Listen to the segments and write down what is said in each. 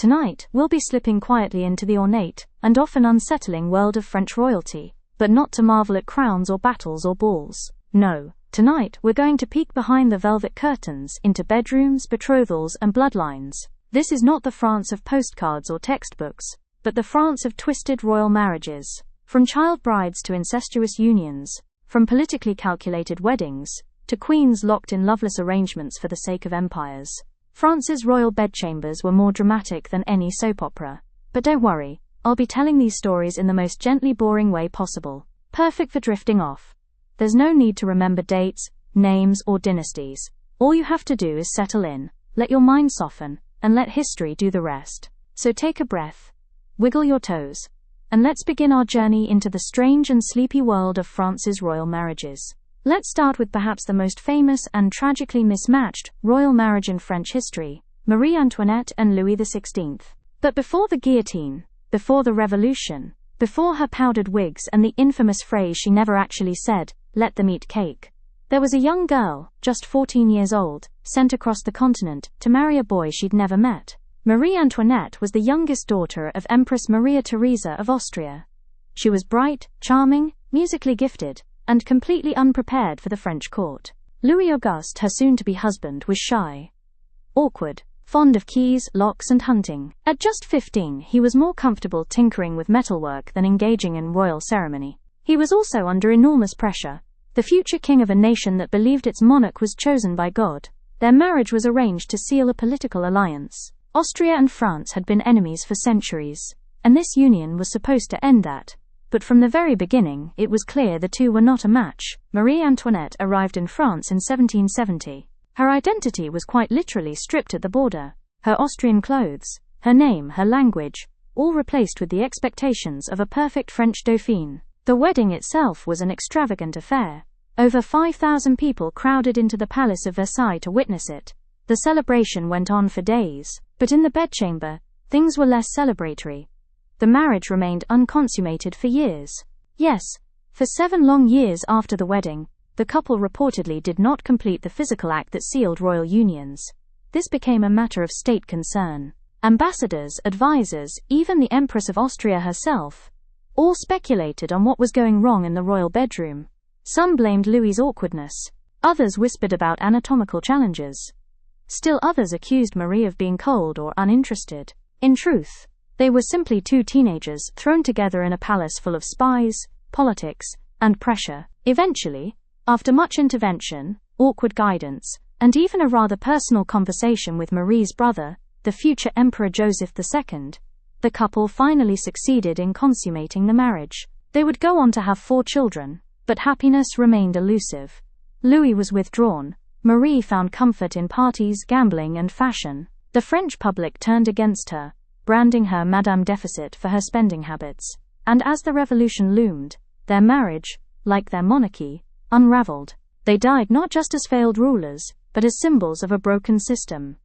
Tonight, we'll be slipping quietly into the ornate and often unsettling world of French royalty, but not to marvel at crowns or battles or balls. No, tonight we're going to peek behind the velvet curtains into bedrooms, betrothals, and bloodlines. This is not the France of postcards or textbooks, but the France of twisted royal marriages. From child brides to incestuous unions, from politically calculated weddings to queens locked in loveless arrangements for the sake of empires. France's royal bedchambers were more dramatic than any soap opera. But don't worry, I'll be telling these stories in the most gently boring way possible. Perfect for drifting off. There's no need to remember dates, names, or dynasties. All you have to do is settle in, let your mind soften, and let history do the rest. So take a breath, wiggle your toes, and let's begin our journey into the strange and sleepy world of France's royal marriages. Let's start with perhaps the most famous and tragically mismatched royal marriage in French history, Marie Antoinette and Louis XVI. But before the guillotine, before the revolution, before her powdered wigs and the infamous phrase she never actually said, "Let them eat cake," there was a young girl, just 14 years old, sent across the continent to marry a boy she'd never met. Marie Antoinette was the youngest daughter of Empress Maria Theresa of Austria. She was bright, charming, musically gifted, and completely unprepared for the French court. Louis Auguste, her soon-to-be husband, was shy, awkward, fond of keys, locks, and hunting. At just 15, he was more comfortable tinkering with metalwork than engaging in royal ceremony. He was also under enormous pressure, the future king of a nation that believed its monarch was chosen by God. Their marriage was arranged to seal a political alliance. Austria and France had been enemies for centuries, and this union was supposed to end that. But from the very beginning, it was clear the two were not a match. Marie Antoinette arrived in France in 1770. Her identity was quite literally stripped at the border. Her Austrian clothes, her name, her language, all replaced with the expectations of a perfect French dauphine. The wedding itself was an extravagant affair. Over 5,000 people crowded into the Palace of Versailles to witness it. The celebration went on for days, but in the bedchamber, things were less celebratory. The marriage remained unconsummated for years. Yes, for 7 long years after the wedding, the couple reportedly did not complete the physical act that sealed royal unions. This became a matter of state concern. Ambassadors, advisors, even the Empress of Austria herself, all speculated on what was going wrong in the royal bedroom. Some blamed Louis's awkwardness. Others whispered about anatomical challenges. Still others accused Marie of being cold or uninterested. In truth, they were simply two teenagers thrown together in a palace full of spies, politics, and pressure. Eventually, after much intervention, awkward guidance, and even a rather personal conversation with Marie's brother, the future Emperor Joseph II, the couple finally succeeded in consummating the marriage. They would go on to have 4 children, but happiness remained elusive. Louis was withdrawn. Marie found comfort in parties, gambling, and fashion. The French public turned against her, branding her Madame Deficit for her spending habits. And as the revolution loomed, their marriage, like their monarchy, unraveled. They died not just as failed rulers, but as symbols of a broken system.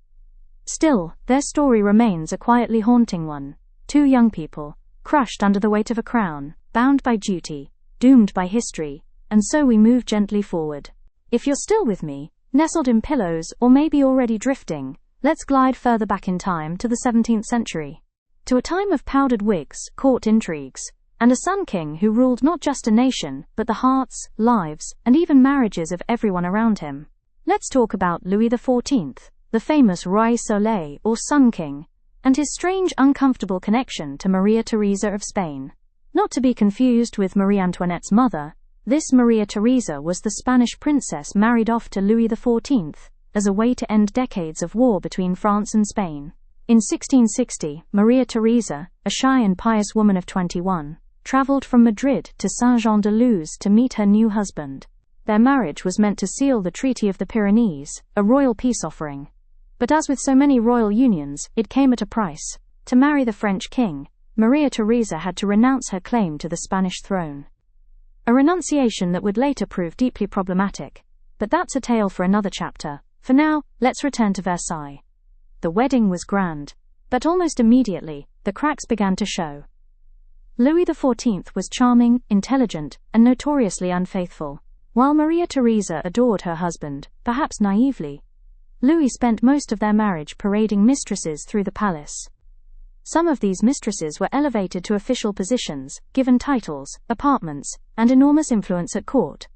Still, their story remains a quietly haunting one. 2 young people, crushed under the weight of a crown, bound by duty, doomed by history, and so we move gently forward. If you're still with me, nestled in pillows or maybe already drifting, let's glide further back in time to the 17th century. To a time of powdered wigs, court intrigues, and a sun king who ruled not just a nation, but the hearts, lives, and even marriages of everyone around him. Let's talk about Louis XIV, the famous Roi Soleil or Sun King, and his strange uncomfortable connection to Maria Theresa of Spain. Not to be confused with Marie Antoinette's mother, this Maria Theresa was the Spanish princess married off to Louis XIV, as a way to end decades of war between France and Spain. In 1660, Maria Theresa, a shy and pious woman of 21, traveled from Madrid to Saint-Jean-de-Luz to meet her new husband. Their marriage was meant to seal the Treaty of the Pyrenees, a royal peace offering. But as with so many royal unions, it came at a price. To marry the French king, Maria Theresa had to renounce her claim to the Spanish throne. A renunciation that would later prove deeply problematic. But that's a tale for another chapter. For now, let's return to Versailles. The wedding was grand, but almost immediately, the cracks began to show. Louis XIV was charming, intelligent, and notoriously unfaithful. While Maria Theresa adored her husband, perhaps naively, Louis spent most of their marriage parading mistresses through the palace. Some of these mistresses were elevated to official positions, given titles, apartments, and enormous influence at court.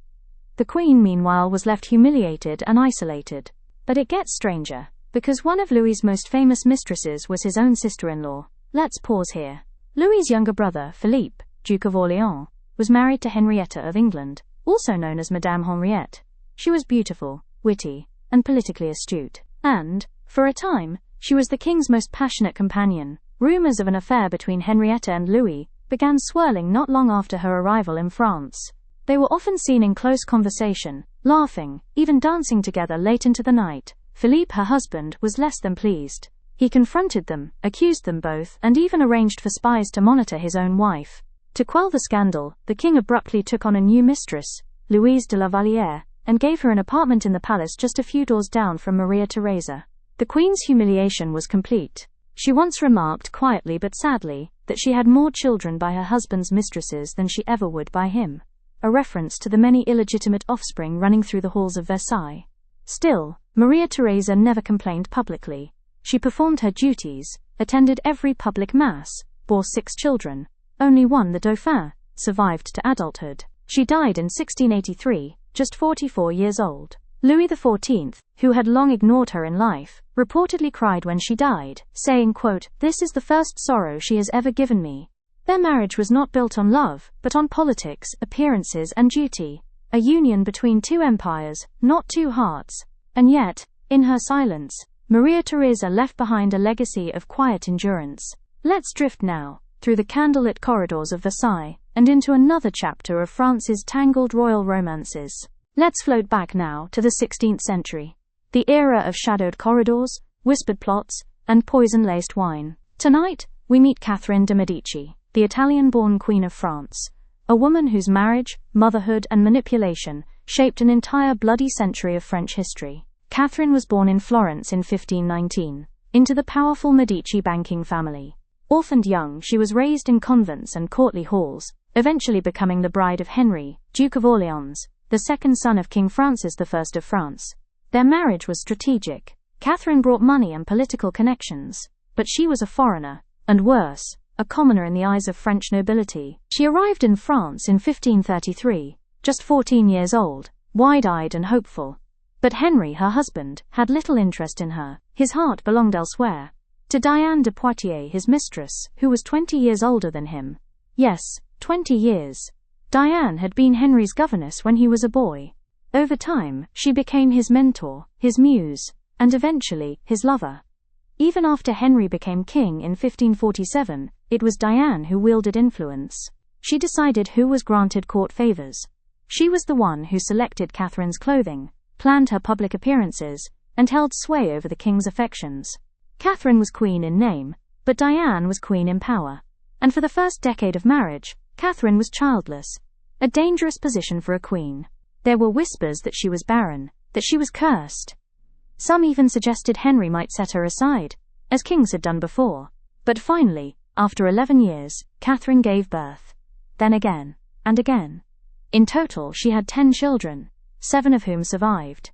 The Queen, meanwhile, was left humiliated and isolated. But it gets stranger, because one of Louis's most famous mistresses was his own sister-in-law. Let's pause here. Louis's younger brother, Philippe, Duke of Orléans, was married to Henrietta of England, also known as Madame Henriette. She was beautiful, witty, and politically astute. And, for a time, she was the king's most passionate companion. Rumors of an affair between Henrietta and Louis began swirling not long after her arrival in France. They were often seen in close conversation, laughing, even dancing together late into the night. Philippe, her husband, was less than pleased. He confronted them, accused them both, and even arranged for spies to monitor his own wife. To quell the scandal, the king abruptly took on a new mistress, Louise de la Vallière, and gave her an apartment in the palace just a few doors down from Maria Theresa. The queen's humiliation was complete. She once remarked quietly but sadly that she had more children by her husband's mistresses than she ever would by him, a reference to the many illegitimate offspring running through the halls of Versailles. Still, Maria Theresa never complained publicly. She performed her duties, attended every public mass, bore 6 children. Only one, the Dauphin, survived to adulthood. She died in 1683, just 44 years old. Louis XIV, who had long ignored her in life, reportedly cried when she died, saying, quote, "This is the first sorrow she has ever given me." Their marriage was not built on love, but on politics, appearances, and duty. A union between 2 empires, not 2 hearts. And yet, in her silence, Maria Theresa left behind a legacy of quiet endurance. Let's drift now, through the candlelit corridors of Versailles, and into another chapter of France's tangled royal romances. Let's float back now to the 16th century. The era of shadowed corridors, whispered plots, and poison-laced wine. Tonight, we meet Catherine de' Medici, the Italian-born Queen of France, a woman whose marriage, motherhood, and manipulation shaped an entire bloody century of French history. Catherine was born in Florence in 1519, into the powerful Medici banking family. Orphaned young, she was raised in convents and courtly halls, eventually becoming the bride of Henry, Duke of Orléans, the second son of King Francis I of France. Their marriage was strategic. Catherine brought money and political connections, but she was a foreigner, and worse, a commoner in the eyes of French nobility. She arrived in France in 1533, just 14 years old, wide-eyed and hopeful. But Henry, her husband, had little interest in her. His heart belonged elsewhere. To Diane de Poitiers, his mistress, who was 20 years older than him. Yes, 20 years. Diane had been Henry's governess when he was a boy. Over time, she became his mentor, his muse, and eventually, his lover. Even after Henry became king in 1547, it was Diane who wielded influence. She decided who was granted court favors. She was the one who selected Catherine's clothing, planned her public appearances, and held sway over the king's affections. Catherine was queen in name, but Diane was queen in power. And for the first decade of marriage, Catherine was childless, a dangerous position for a queen. There were whispers that she was barren, that she was cursed. Some even suggested Henry might set her aside, as kings had done before. But finally, after 11 years, Catherine gave birth. Then again, and again. In total, she had 10 children, 7 of whom survived.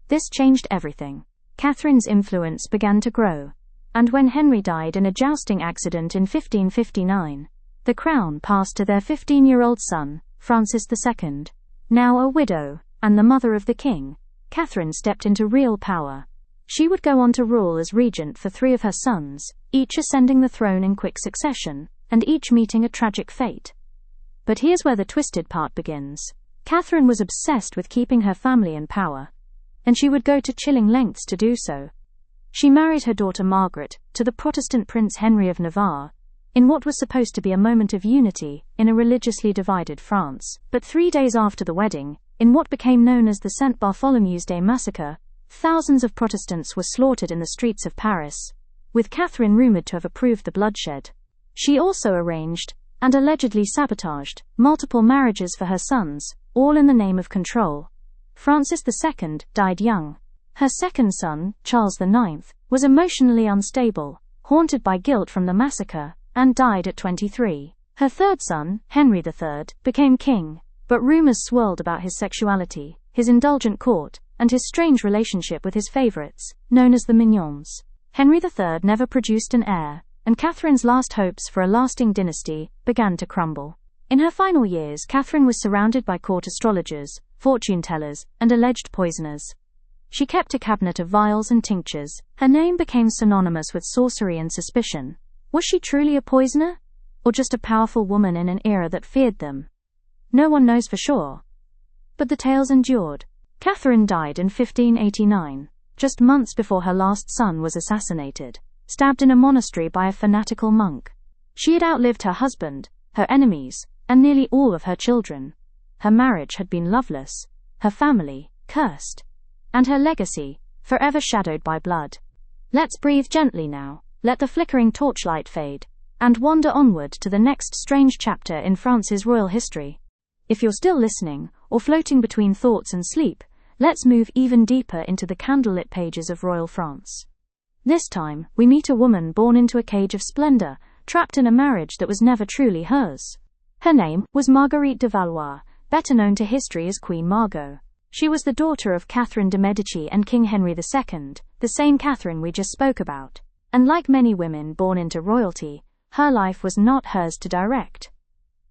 This changed everything. Catherine's influence began to grow, and when Henry died in a jousting accident in 1559, the crown passed to their 15-year-old son, Francis II. Now a widow, and the mother of the king, Catherine stepped into real power. She would go on to rule as regent for 3 of her sons, each ascending the throne in quick succession, and each meeting a tragic fate. But here's where the twisted part begins. Catherine was obsessed with keeping her family in power, and she would go to chilling lengths to do so. She married her daughter Margaret to the Protestant Prince Henry of Navarre, in what was supposed to be a moment of unity in a religiously divided France. But 3 days after the wedding, in what became known as the St. Bartholomew's Day massacre, thousands of Protestants were slaughtered in the streets of Paris, with Catherine rumored to have approved the bloodshed. She also arranged, and allegedly sabotaged, multiple marriages for her sons, all in the name of control. Francis II died young. Her second son, Charles IX, was emotionally unstable, haunted by guilt from the massacre, and died at 23. Her third son, Henry III, became king, but rumors swirled about his sexuality, his indulgent court, and his strange relationship with his favorites, known as the Mignons. Henry III never produced an heir, and Catherine's last hopes for a lasting dynasty began to crumble. In her final years, Catherine was surrounded by court astrologers, fortune-tellers, and alleged poisoners. She kept a cabinet of vials and tinctures. Her name became synonymous with sorcery and suspicion. Was she truly a poisoner? Or just a powerful woman in an era that feared them? No one knows for sure. But the tales endured. Catherine died in 1589, just months before her last son was assassinated, stabbed in a monastery by a fanatical monk. She had outlived her husband, her enemies, and nearly all of her children. Her marriage had been loveless, her family cursed, and her legacy forever shadowed by blood. Let's breathe gently now, let the flickering torchlight fade, and wander onward to the next strange chapter in France's royal history. If you're still listening, or floating between thoughts and sleep, let's move even deeper into the candlelit pages of royal France. This time, we meet a woman born into a cage of splendor, trapped in a marriage that was never truly hers. Her name was Marguerite de Valois, better known to history as Queen Margot. She was the daughter of Catherine de' Medici and King Henry II, the same Catherine we just spoke about. And like many women born into royalty, her life was not hers to direct.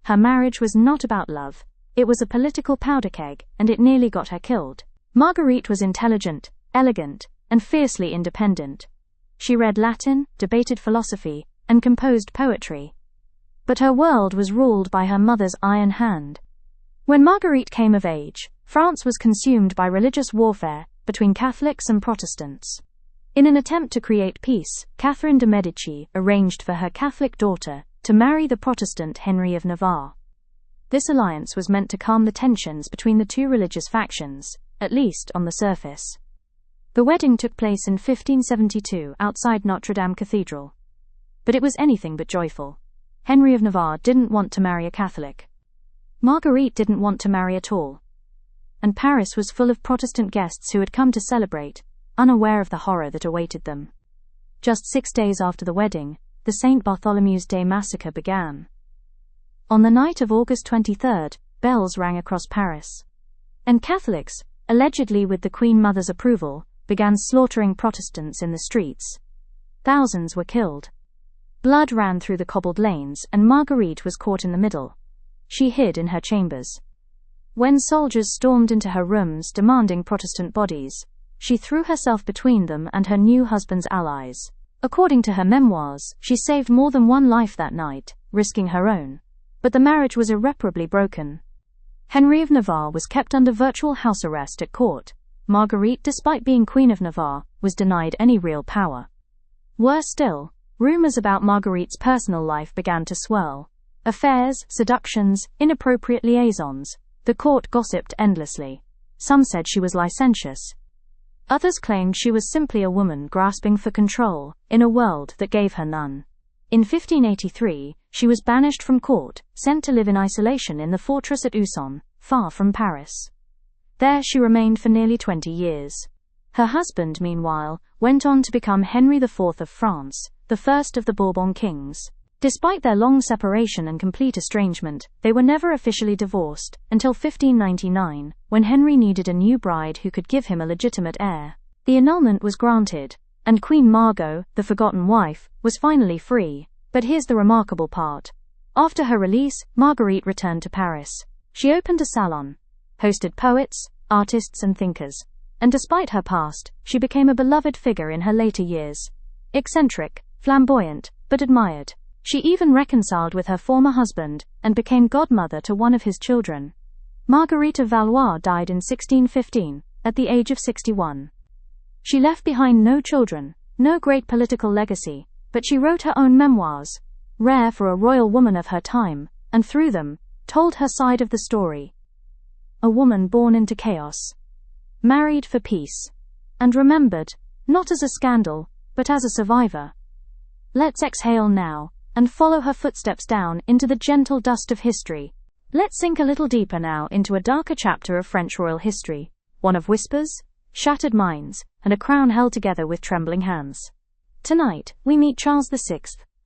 Her marriage was not about love. It was a political powder keg, and it nearly got her killed. Marguerite was intelligent, elegant, and fiercely independent. She read Latin, debated philosophy, and composed poetry. But her world was ruled by her mother's iron hand. When Marguerite came of age, France was consumed by religious warfare between Catholics and Protestants. In an attempt to create peace, Catherine de' Medici arranged for her Catholic daughter to marry the Protestant Henry of Navarre. This alliance was meant to calm the tensions between the two religious factions, at least on the surface. The wedding took place in 1572 outside Notre Dame Cathedral. But it was anything but joyful. Henry of Navarre didn't want to marry a Catholic. Marguerite didn't want to marry at all. And Paris was full of Protestant guests who had come to celebrate, unaware of the horror that awaited them. Just 6 days after the wedding, the St. Bartholomew's Day massacre began. On the night of August 23rd, bells rang across Paris. And Catholics, allegedly with the Queen Mother's approval, began slaughtering Protestants in the streets. Thousands were killed. Blood ran through the cobbled lanes, and Marguerite was caught in the middle. She hid in her chambers. When soldiers stormed into her rooms demanding Protestant bodies, she threw herself between them and her new husband's allies. According to her memoirs, she saved more than one life that night, risking her own. But the marriage was irreparably broken. Henry of Navarre was kept under virtual house arrest at court. Marguerite, despite being Queen of Navarre, was denied any real power. Worse still, rumors about Marguerite's personal life began to swirl. Affairs, seductions, inappropriate liaisons. The court gossiped endlessly. Some said she was licentious. Others claimed she was simply a woman grasping for control in a world that gave her none. In 1583, she was banished from court, sent to live in isolation in the fortress at Usson, far from Paris. There she remained for nearly 20 years. Her husband, meanwhile, went on to become Henry IV of France, the first of the Bourbon kings. Despite their long separation and complete estrangement, they were never officially divorced until 1599, when Henry needed a new bride who could give him a legitimate heir. The annulment was granted, and Queen Margot, the forgotten wife, was finally free. But here's the remarkable part. After her release, Marguerite returned to Paris. She opened a salon, hosted poets, artists and thinkers. And despite her past, she became a beloved figure in her later years. Eccentric, flamboyant, but admired. She even reconciled with her former husband and became godmother to one of his children. Marguerite of Valois died in 1615, at the age of 61. She left behind no children, no great political legacy, but she wrote her own memoirs, rare for a royal woman of her time, and through them, told her side of the story. A woman born into chaos, married for peace, and remembered, not as a scandal, but as a survivor. Let's exhale now, and follow her footsteps down into the gentle dust of history. Let's sink a little deeper now into a darker chapter of French royal history, one of whispers, shattered minds, and a crown held together with trembling hands. Tonight, we meet Charles VI,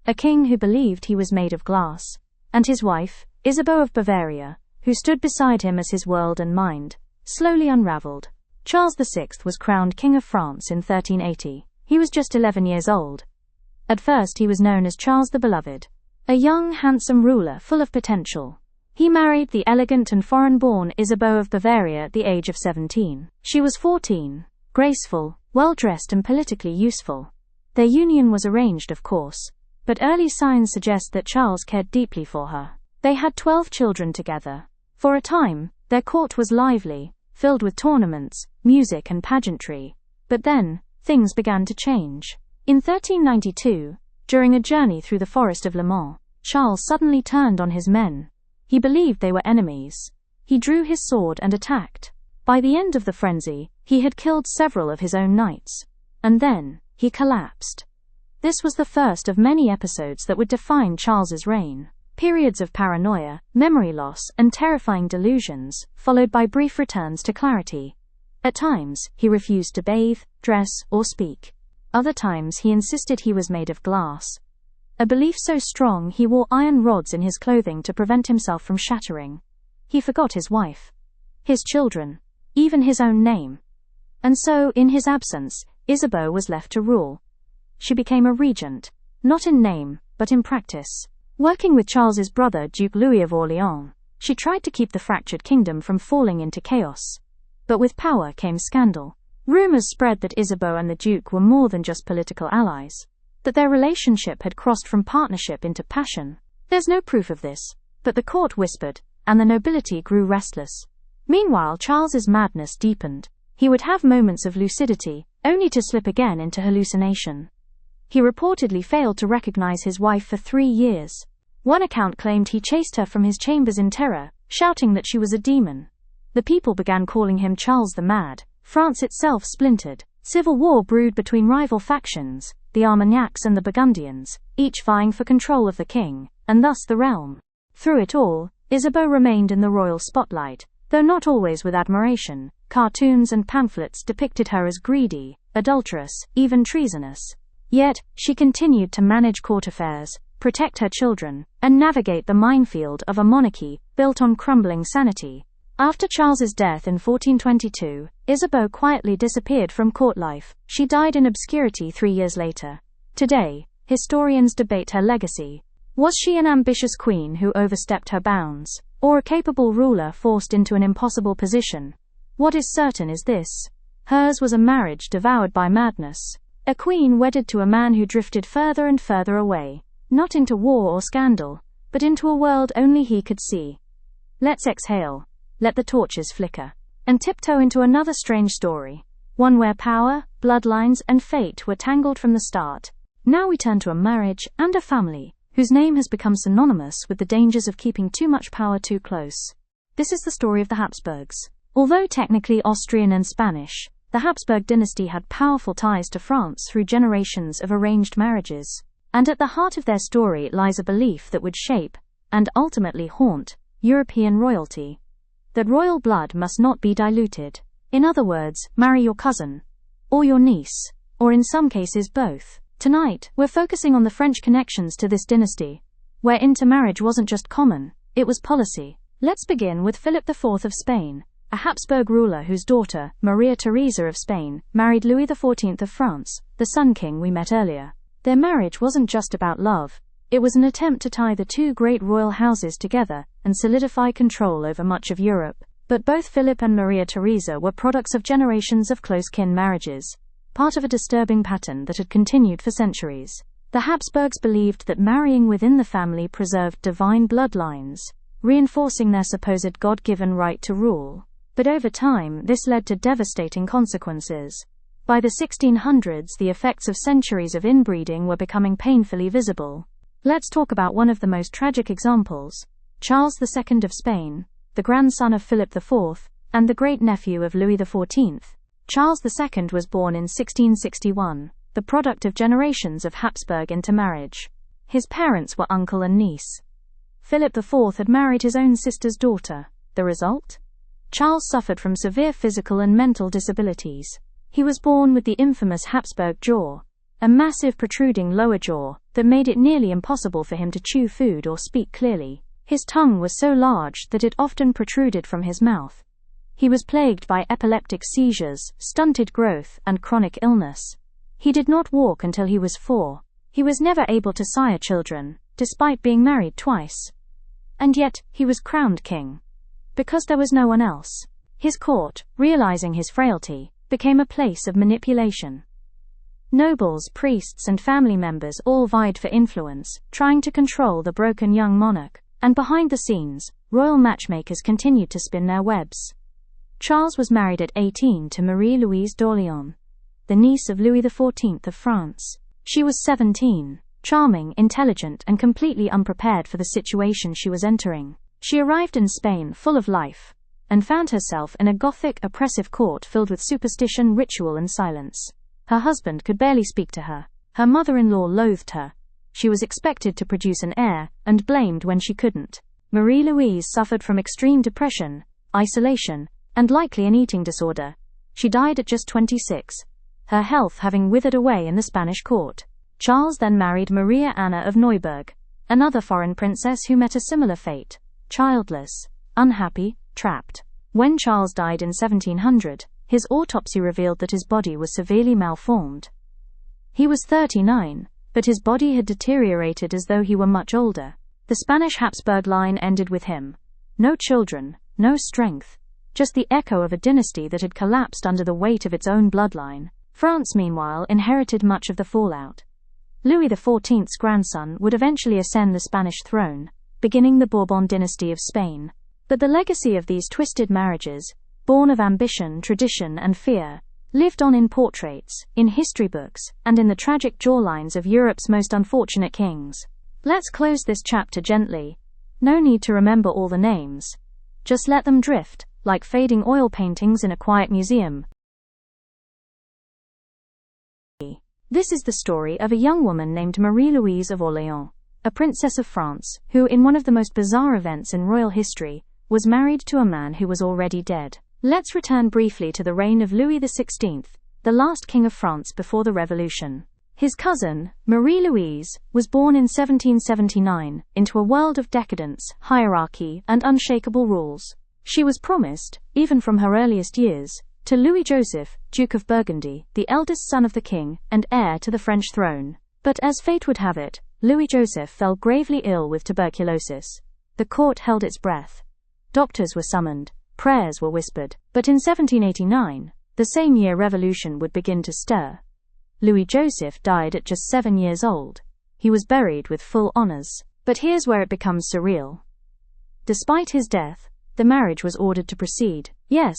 a king who believed he was made of glass, and his wife, Isabeau of Bavaria, who stood beside him as his world and mind slowly unraveled. Charles VI was crowned King of France in 1380. He was just 11 years old. At first he was known as Charles the Beloved, a young, handsome ruler full of potential. He married the elegant and foreign-born Isabeau of Bavaria at the age of 17. She was 14, graceful, well-dressed and politically useful. Their union was arranged, of course, but early signs suggest that Charles cared deeply for her. They had 12 children together. For a time, their court was lively, filled with tournaments, music and pageantry. But then, things began to change. In 1392, during a journey through the forest of Le Mans, Charles suddenly turned on his men. He believed they were enemies. He drew his sword and attacked. By the end of the frenzy, he had killed several of his own knights. And then, he collapsed. This was the first of many episodes that would define Charles's reign. Periods of paranoia, memory loss, and terrifying delusions, followed by brief returns to clarity. At times, he refused to bathe, dress, or speak. Other times he insisted he was made of glass. A belief so strong he wore iron rods in his clothing to prevent himself from shattering. He forgot his wife, his children, even his own name. And so, in his absence, Isabeau was left to rule. She became a regent, not in name, but in practice. Working with Charles's brother Duke Louis of Orléans, she tried to keep the fractured kingdom from falling into chaos. But with power came scandal. Rumors spread that Isabeau and the Duke were more than just political allies, that their relationship had crossed from partnership into passion. There's no proof of this, but the court whispered, and the nobility grew restless. Meanwhile, Charles's madness deepened. He would have moments of lucidity, only to slip again into hallucination. He reportedly failed to recognize his wife for 3 years. One account claimed he chased her from his chambers in terror, shouting that she was a demon. The people began calling him Charles the Mad. France itself splintered. Civil war brewed between rival factions, the Armagnacs and the Burgundians, each vying for control of the king, and thus the realm. Through it all, Isabeau remained in the royal spotlight, though not always with admiration. Cartoons and pamphlets depicted her as greedy, adulterous, even treasonous. Yet, she continued to manage court affairs, protect her children, and navigate the minefield of a monarchy built on crumbling sanity. After Charles's death in 1422, Isabeau quietly disappeared from court life. She died in obscurity 3 years later. Today, historians debate her legacy. Was she an ambitious queen who overstepped her bounds, or a capable ruler forced into an impossible position? What is certain is this: hers was a marriage devoured by madness. A queen wedded to a man who drifted further and further away, not into war or scandal, but into a world only he could see. Let's exhale, let the torches flicker, and tiptoe into another strange story, one where power, bloodlines, and fate were tangled from the start. Now we turn to a marriage and a family whose name has become synonymous with the dangers of keeping too much power too close. This is the story of the Habsburgs. Although technically Austrian and Spanish, the Habsburg dynasty had powerful ties to France through generations of arranged marriages. And at the heart of their story lies a belief that would shape, and ultimately haunt, European royalty. That royal blood must not be diluted. In other words, marry your cousin, or your niece, or in some cases both. Tonight, we're focusing on the French connections to this dynasty, where intermarriage wasn't just common, it was policy. Let's begin with Philip IV of Spain, a Habsburg ruler whose daughter, Maria Theresa of Spain, married Louis XIV of France, the Sun King we met earlier. Their marriage wasn't just about love, it was an attempt to tie the two great royal houses together and solidify control over much of Europe. But both Philip and Maria Theresa were products of generations of close-kin marriages, part of a disturbing pattern that had continued for centuries. The Habsburgs believed that marrying within the family preserved divine bloodlines, reinforcing their supposed God-given right to rule. But over time, this led to devastating consequences. By the 1600s, the effects of centuries of inbreeding were becoming painfully visible. Let's talk about one of the most tragic examples: Charles II of Spain, the grandson of Philip IV, and the great-nephew of Louis XIV. Charles II was born in 1661, the product of generations of Habsburg intermarriage. His parents were uncle and niece. Philip IV had married his own sister's daughter. The result? Charles suffered from severe physical and mental disabilities. He was born with the infamous Habsburg jaw, a massive protruding lower jaw that made it nearly impossible for him to chew food or speak clearly. His tongue was so large that it often protruded from his mouth. He was plagued by epileptic seizures, stunted growth, and chronic illness. He did not walk until he was 4. He was never able to sire children, despite being married twice. And yet, he was crowned king. Because there was no one else. His court, realizing his frailty, became a place of manipulation. Nobles, priests, and family members all vied for influence, trying to control the broken young monarch. And behind the scenes, royal matchmakers continued to spin their webs. Charles was married at 18 to Marie-Louise d'Orléans, the niece of Louis XIV of France. She was 17, charming, intelligent, and completely unprepared for the situation she was entering. She arrived in Spain full of life, and found herself in a Gothic, oppressive court filled with superstition, ritual, and silence. Her husband could barely speak to her. Her mother-in-law loathed her. She was expected to produce an heir, and blamed when she couldn't. Marie-Louise suffered from extreme depression, isolation, and likely an eating disorder. She died at just 26, her health having withered away in the Spanish court. Charles then married Maria Anna of Neuburg, another foreign princess who met a similar fate, childless, unhappy, trapped. When Charles died in 1700, his autopsy revealed that his body was severely malformed. He was 39, but his body had deteriorated as though he were much older. The Spanish Habsburg line ended with him. No children, no strength, just the echo of a dynasty that had collapsed under the weight of its own bloodline. France, meanwhile, inherited much of the fallout. Louis XIV's grandson would eventually ascend the Spanish throne, beginning the Bourbon dynasty of Spain. But the legacy of these twisted marriages, born of ambition, tradition, and fear, lived on in portraits, in history books, and in the tragic jawlines of Europe's most unfortunate kings. Let's close this chapter gently. No need to remember all the names. Just let them drift, like fading oil paintings in a quiet museum. This is the story of a young woman named Marie-Louise of Orléans, a princess of France, who, in one of the most bizarre events in royal history, was married to a man who was already dead. Let's return briefly to the reign of Louis XVI, the last king of France before the Revolution. His cousin, Marie-Louise, was born in 1779 into a world of decadence, hierarchy, and unshakable rules. She was promised, even from her earliest years, to Louis Joseph, Duke of Burgundy, the eldest son of the king and heir to the French throne. But as fate would have it, Louis Joseph fell gravely ill with tuberculosis. The court held its breath. Doctors were summoned, prayers were whispered. But in 1789, the same year revolution would begin to stir. Louis Joseph died at just 7 years old. He was buried with full honors. But here's where it becomes surreal. Despite his death, the marriage was ordered to proceed. Yes,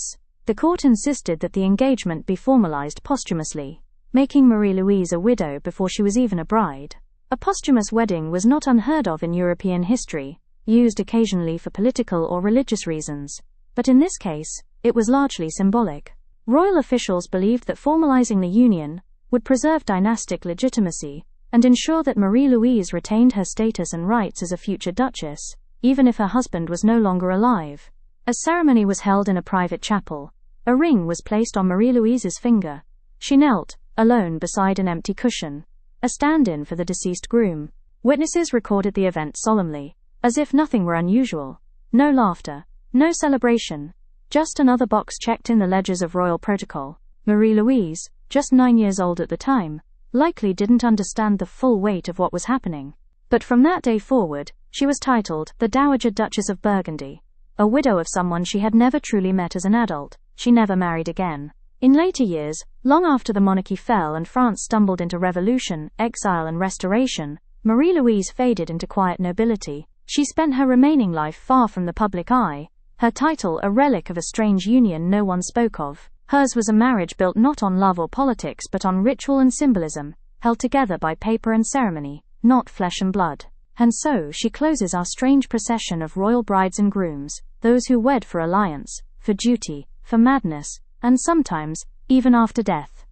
the court insisted that the engagement be formalized posthumously, making Marie-Louise a widow before she was even a bride. A posthumous wedding was not unheard of in European history, used occasionally for political or religious reasons, but in this case, it was largely symbolic. Royal officials believed that formalizing the union would preserve dynastic legitimacy and ensure that Marie-Louise retained her status and rights as a future duchess, even if her husband was no longer alive. A ceremony was held in a private chapel. A ring was placed on Marie-Louise's finger. She knelt, alone beside an empty cushion, a stand-in for the deceased groom. Witnesses recorded the event solemnly, as if nothing were unusual. No laughter, no celebration, just another box checked in the ledgers of royal protocol. Marie-Louise, just 9 years old at the time, likely didn't understand the full weight of what was happening. But from that day forward, she was titled the Dowager Duchess of Burgundy, a widow of someone she had never truly met as an adult. She never married again. In later years, long after the monarchy fell and France stumbled into revolution, exile, and restoration, Marie-Louise faded into quiet nobility. She spent her remaining life far from the public eye, her title a relic of a strange union no one spoke of. Hers was a marriage built not on love or politics but on ritual and symbolism, held together by paper and ceremony, not flesh and blood. And so she closes our strange procession of royal brides and grooms, those who wed for alliance, for duty, for madness, and sometimes, even after death.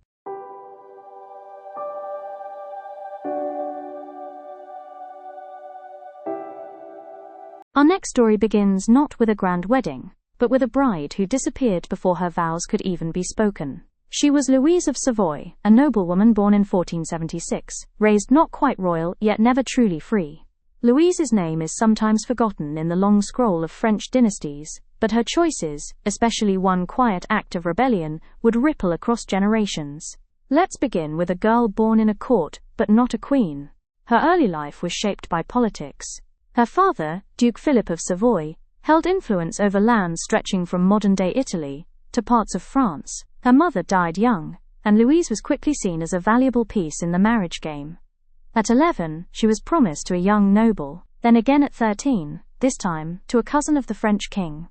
Our next story begins not with a grand wedding, but with a bride who disappeared before her vows could even be spoken. She was Louise of Savoy, a noblewoman born in 1476, raised not quite royal yet never truly free. Louise's name is sometimes forgotten in the long scroll of French dynasties, but her choices, especially one quiet act of rebellion, would ripple across generations. Let's begin with a girl born in a court, but not a queen. Her early life was shaped by politics. Her father, Duke Philip of Savoy, held influence over lands stretching from modern-day Italy to parts of France. Her mother died young, and Louise was quickly seen as a valuable piece in the marriage game. At 11, she was promised to a young noble, then again at 13, this time to a cousin of the French king.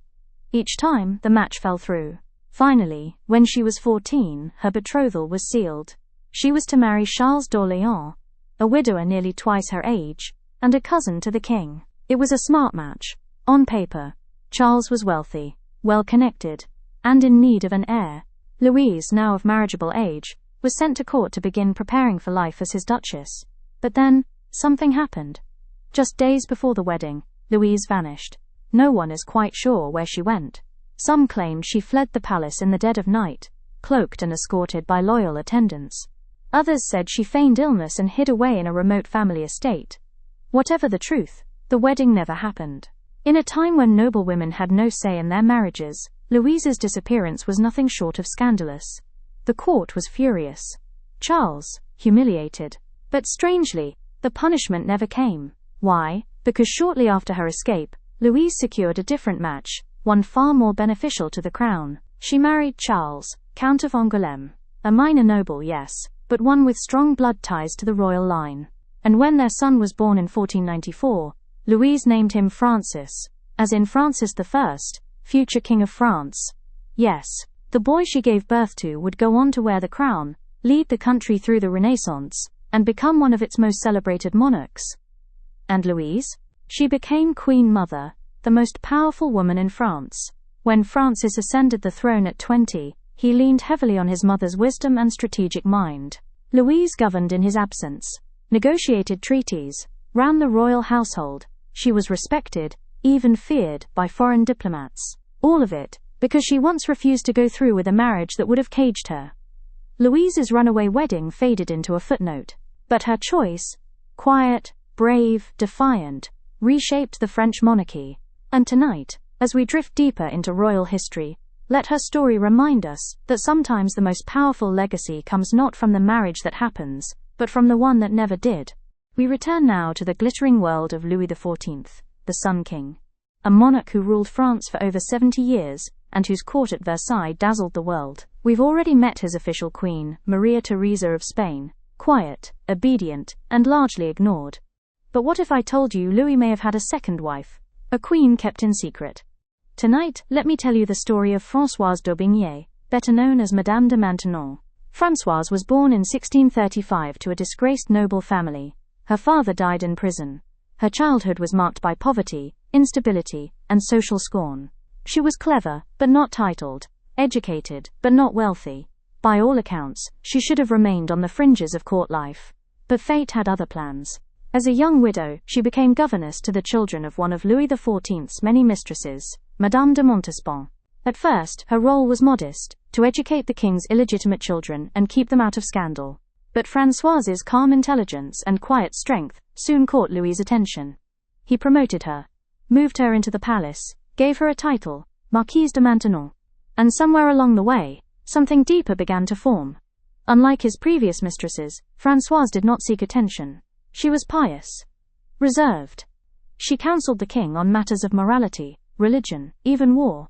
Each time, the match fell through. Finally, when she was 14, her betrothal was sealed. She was to marry Charles d'Orléans, a widower nearly twice her age, and a cousin to the king. It was a smart match. On paper, Charles was wealthy, well-connected, and in need of an heir. Louise, now of marriageable age, was sent to court to begin preparing for life as his duchess. But then, something happened. Just days before the wedding, Louise vanished. No one is quite sure where she went. Some claimed she fled the palace in the dead of night, cloaked and escorted by loyal attendants. Others said she feigned illness and hid away in a remote family estate. Whatever the truth, the wedding never happened. In a time when noblewomen had no say in their marriages, Louise's disappearance was nothing short of scandalous. The court was furious. Charles, humiliated. But strangely, the punishment never came. Why? Because shortly after her escape, Louise secured a different match, one far more beneficial to the crown. She married Charles, Count of Angoulême. A minor noble, yes, but one with strong blood ties to the royal line. And when their son was born in 1494, Louise named him Francis, as in Francis I, future King of France. Yes, the boy she gave birth to would go on to wear the crown, lead the country through the Renaissance, and become one of its most celebrated monarchs. And Louise? She became Queen Mother, the most powerful woman in France. When Francis ascended the throne at 20, he leaned heavily on his mother's wisdom and strategic mind. Louise governed in his absence, negotiated treaties, ran the royal household. She was respected, even feared, by foreign diplomats. All of it, because she once refused to go through with a marriage that would have caged her. Louise's runaway wedding faded into a footnote. But her choice, quiet, brave, defiant, reshaped the French monarchy. And tonight, as we drift deeper into royal history, let her story remind us that sometimes the most powerful legacy comes not from the marriage that happens, but from the one that never did. We return now to the glittering world of Louis XIV, the Sun King. A monarch who ruled France for over 70 years, and whose court at Versailles dazzled the world. We've already met his official queen, Maria Theresa of Spain. Quiet, obedient, and largely ignored. But what if I told you Louis may have had a second wife? A queen kept in secret. Tonight, let me tell you the story of Françoise d'Aubigné, better known as Madame de Maintenon. Françoise was born in 1635 to a disgraced noble family. Her father died in prison. Her childhood was marked by poverty, instability, and social scorn. She was clever, but not titled, educated, but not wealthy. By all accounts, she should have remained on the fringes of court life. But fate had other plans. As a young widow, she became governess to the children of one of Louis XIV's many mistresses, Madame de Montespan. At first, her role was modest, to educate the king's illegitimate children and keep them out of scandal. But Françoise's calm intelligence and quiet strength soon caught Louis's attention. He promoted her, moved her into the palace, gave her a title, Marquise de Maintenon. And somewhere along the way, something deeper began to form. Unlike his previous mistresses, Françoise did not seek attention. She was pious, reserved. She counseled the king on matters of morality, religion, even war.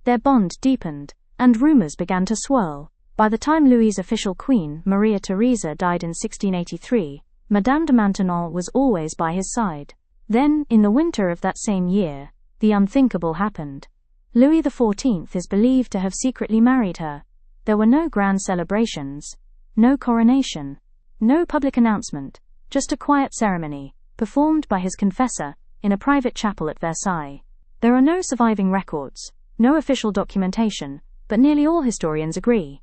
Their bond deepened, and rumors began to swirl. By the time Louis's official queen, Maria Theresa, died in 1683, Madame de Maintenon was always by his side. Then, in the winter of that same year, the unthinkable happened. Louis XIV is believed to have secretly married her. There were no grand celebrations, no coronation, no public announcement, just a quiet ceremony, performed by his confessor, in a private chapel at Versailles. There are no surviving records, no official documentation, but nearly all historians agree.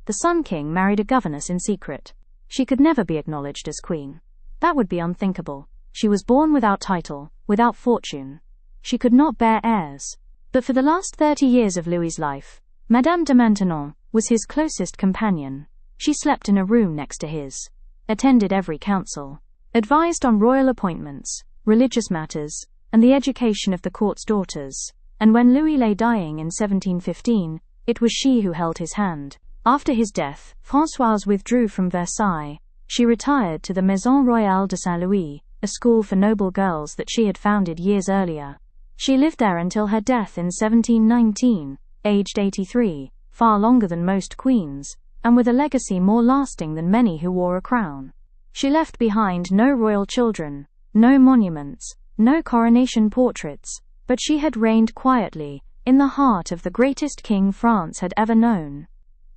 The Sun King married a governess in secret. She could never be acknowledged as queen. That would be unthinkable. She was born without title, without fortune. She could not bear heirs. But for the last 30 years of Louis's life, Madame de Maintenon was his closest companion. She slept in a room next to his, attended every council, advised on royal appointments, religious matters, and the education of the court's daughters. And when Louis lay dying in 1715, it was she who held his hand. After his death, Françoise withdrew from Versailles. She retired to the Maison Royale de Saint-Louis, a school for noble girls that she had founded years earlier. She lived there until her death in 1719, aged 83, far longer than most queens, and with a legacy more lasting than many who wore a crown. She left behind no royal children, no monuments, no coronation portraits, but she had reigned quietly, in the heart of the greatest king France had ever known.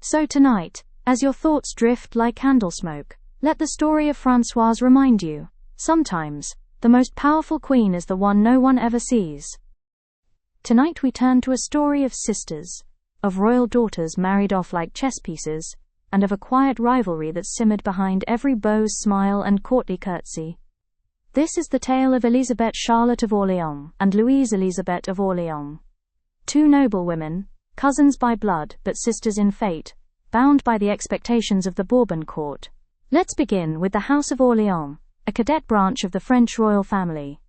So tonight, as your thoughts drift like candle smoke, let the story of Françoise remind you, sometimes, the most powerful queen is the one no one ever sees. Tonight we turn to a story of sisters, of royal daughters married off like chess pieces, and of a quiet rivalry that simmered behind every beau's smile and courtly curtsy. This is the tale of Elizabeth Charlotte of Orleans and Louise Elizabeth of Orleans. Two noble women, cousins by blood but sisters in fate, bound by the expectations of the Bourbon court. Let's begin with the House of Orleans, a cadet branch of the French royal family.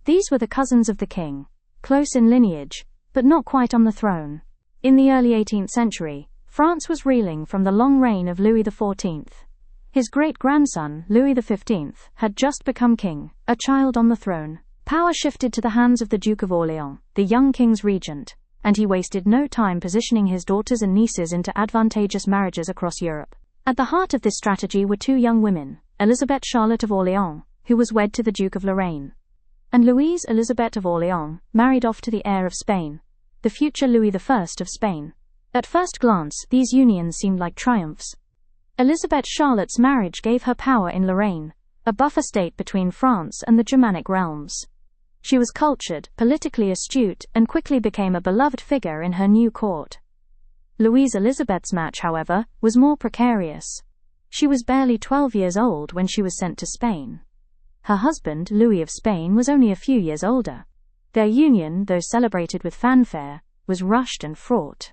These were the cousins of the king, close in lineage, but not quite on the throne. In the early 18th century, France was reeling from the long reign of Louis XIV. His great-grandson, Louis XV, had just become king, a child on the throne. Power shifted to the hands of the Duke of Orleans, the young king's regent, and he wasted no time positioning his daughters and nieces into advantageous marriages across Europe. At the heart of this strategy were two young women, Elizabeth Charlotte of Orleans, who was wed to the Duke of Lorraine, and Louise Elizabeth of Orleans, married off to the heir of Spain, the future Louis I of Spain. At first glance, these unions seemed like triumphs. Elizabeth Charlotte's marriage gave her power in Lorraine, a buffer state between France and the Germanic realms. She was cultured, politically astute, and quickly became a beloved figure in her new court. Louise Elizabeth's match, however, was more precarious. She was barely 12 years old when she was sent to Spain. Her husband, Louis of Spain, was only a few years older. Their union, though celebrated with fanfare, was rushed and fraught.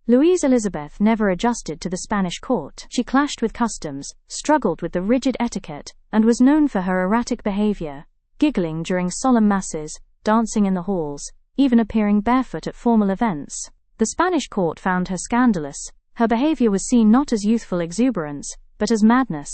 Louise Elizabeth never adjusted to the Spanish court. She clashed with customs, struggled with the rigid etiquette, and was known for her erratic behavior, giggling during solemn masses, dancing in the halls, even appearing barefoot at formal events. The Spanish court found her scandalous. Her behavior was seen not as youthful exuberance, but as madness.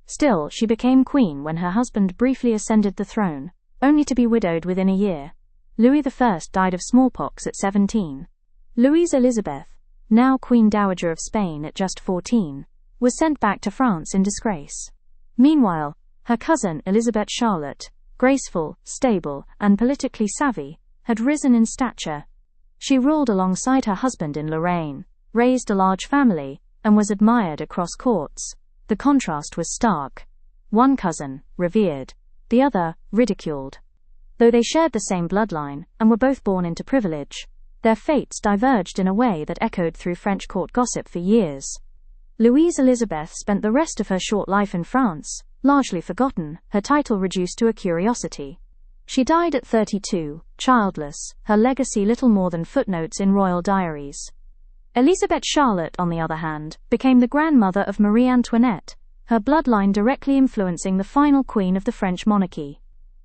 Still, she became queen when her husband briefly ascended the throne, only to be widowed within a year. Louis I died of smallpox at 17. Louise Elizabeth, now Queen Dowager of Spain at just 14, was sent back to France in disgrace. Meanwhile, her cousin Elizabeth Charlotte, graceful, stable, and politically savvy, had risen in stature. She ruled alongside her husband in Lorraine, raised a large family, and was admired across courts. The contrast was stark. One cousin, revered; the other, ridiculed. Though they shared the same bloodline, and were both born into privilege, their fates diverged in a way that echoed through French court gossip for years. Louise Elizabeth spent the rest of her short life in France, largely forgotten, her title reduced to a curiosity. She died at 32, childless, her legacy little more than footnotes in royal diaries. Elizabeth Charlotte, on the other hand, became the grandmother of Marie Antoinette, her bloodline directly influencing the final queen of the French monarchy.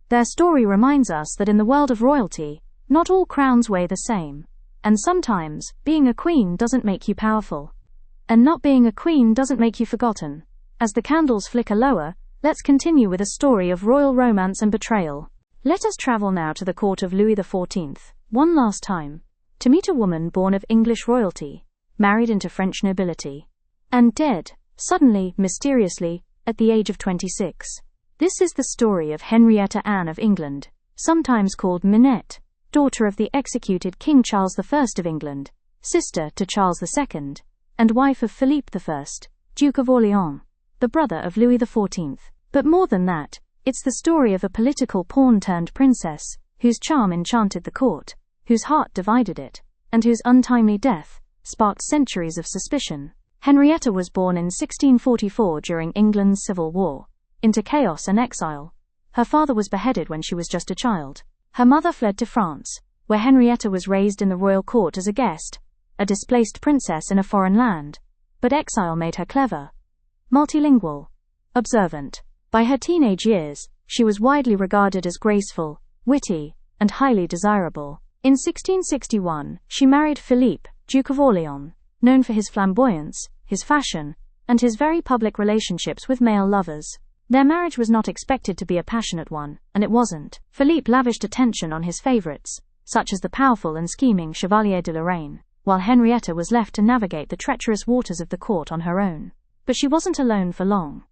Their story reminds us that in the world of royalty, not all crowns weigh the same. And sometimes, being a queen doesn't make you powerful. And not being a queen doesn't make you forgotten. As the candles flicker lower, let's continue with a story of royal romance and betrayal. Let us travel now to the court of Louis XIV, one last time, to meet a woman born of English royalty, married into French nobility, and dead, suddenly, mysteriously, at the age of 26. This is the story of Henrietta Anne of England, sometimes called Minette, daughter of the executed King Charles I of England, sister to Charles II, and wife of Philippe I, Duke of Orleans, the brother of Louis XIV. But more than that, it's the story of a political pawn-turned-princess, whose charm enchanted the court, whose heart divided it, and whose untimely death sparked centuries of suspicion. Henrietta was born in 1644 during England's Civil War, into chaos and exile. Her father was beheaded when she was just a child. Her mother fled to France, where Henrietta was raised in the royal court as a guest, a displaced princess in a foreign land. But exile made her clever, multilingual, observant. By her teenage years, she was widely regarded as graceful, witty, and highly desirable. In 1661, she married Philippe, Duke of Orleans, known for his flamboyance, his fashion, and his very public relationships with male lovers. Their marriage was not expected to be a passionate one, and it wasn't. Philippe lavished attention on his favorites, such as the powerful and scheming Chevalier de Lorraine, while Henrietta was left to navigate the treacherous waters of the court on her own. But she wasn't alone for long.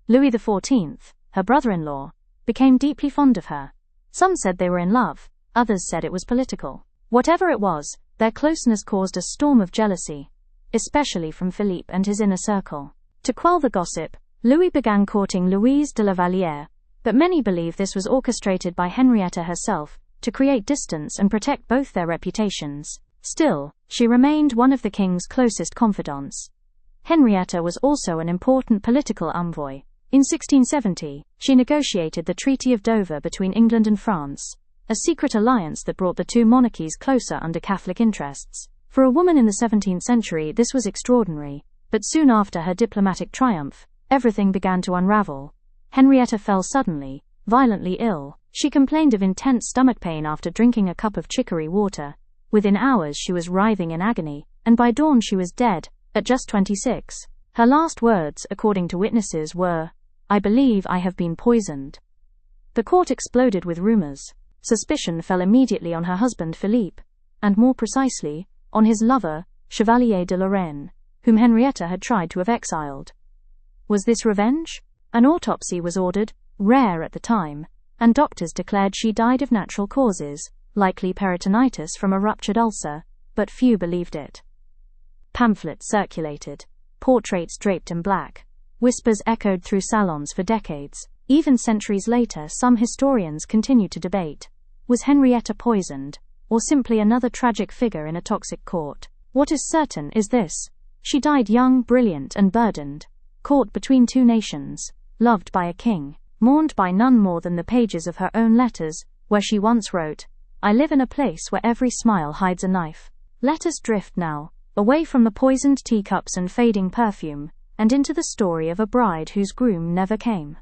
Louis XIV, her brother-in-law, became deeply fond of her. Some said they were in love, others said it was political. Whatever it was, their closeness caused a storm of jealousy, especially from Philippe and his inner circle. To quell the gossip, Louis began courting Louise de la Vallière, but many believe this was orchestrated by Henrietta herself, to create distance and protect both their reputations. Still, she remained one of the king's closest confidants. Henrietta was also an important political envoy. In 1670, she negotiated the Treaty of Dover between England and France, a secret alliance that brought the two monarchies closer under Catholic interests. For a woman in the 17th century, this was extraordinary, but soon after her diplomatic triumph, everything began to unravel. Henrietta fell suddenly, violently ill. She complained of intense stomach pain after drinking a cup of chicory water. Within hours she was writhing in agony, and by dawn she was dead, at just 26. Her last words, according to witnesses, were, "I believe I have been poisoned." The court exploded with rumors. Suspicion fell immediately on her husband Philippe, and more precisely, on his lover, Chevalier de Lorraine, whom Henrietta had tried to have exiled. Was this revenge? An autopsy was ordered, rare at the time, and doctors declared she died of natural causes, likely peritonitis from a ruptured ulcer, but few believed it. Pamphlets circulated, portraits draped in black. Whispers echoed through salons for decades. Even centuries later, some historians continue to debate, was Henrietta poisoned, or simply another tragic figure in a toxic court? What is certain is this: she died young, brilliant, and burdened, caught between two nations, loved by a king, mourned by none more than the pages of her own letters, where she once wrote, "I live in a place where every smile hides a knife." Let us drift now, away from the poisoned teacups and fading perfume, and into the story of a bride whose groom never came.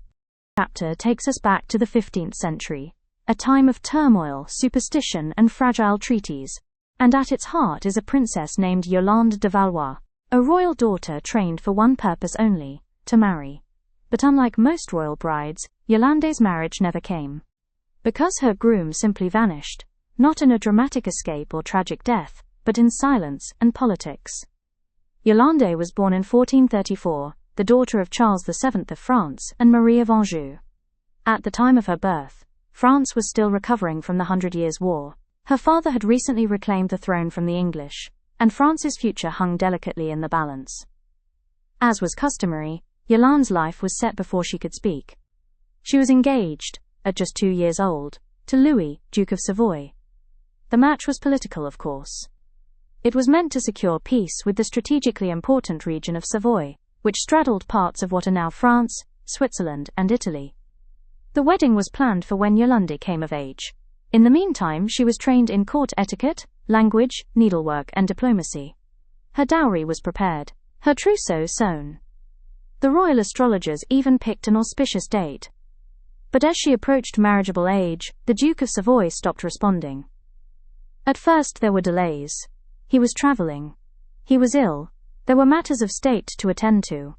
The chapter takes us back to the 15th century, a time of turmoil, superstition, and fragile treaties. And at its heart is a princess named Yolande de Valois, a royal daughter trained for one purpose only, to marry. But unlike most royal brides, Yolande's marriage never came. Because her groom simply vanished, not in a dramatic escape or tragic death, but in silence and politics. Yolande was born in 1434, the daughter of Charles VII of France and Marie of Anjou. At the time of her birth, France was still recovering from the 100 Years' War. Her father had recently reclaimed the throne from the English, and France's future hung delicately in the balance. As was customary, Yolande's life was set before she could speak. She was engaged, at just 2 years old, to Louis, Duke of Savoy. The match was political, of course. It was meant to secure peace with the strategically important region of Savoy, which straddled parts of what are now France, Switzerland, and Italy. The wedding was planned for when Yolande came of age. In the meantime, she was trained in court etiquette, language, needlework, and diplomacy. Her dowry was prepared, her trousseau sewn. The royal astrologers even picked an auspicious date. But as she approached marriageable age, the Duke of Savoy stopped responding. At first there were delays. He was traveling. He was ill. There were matters of state to attend to.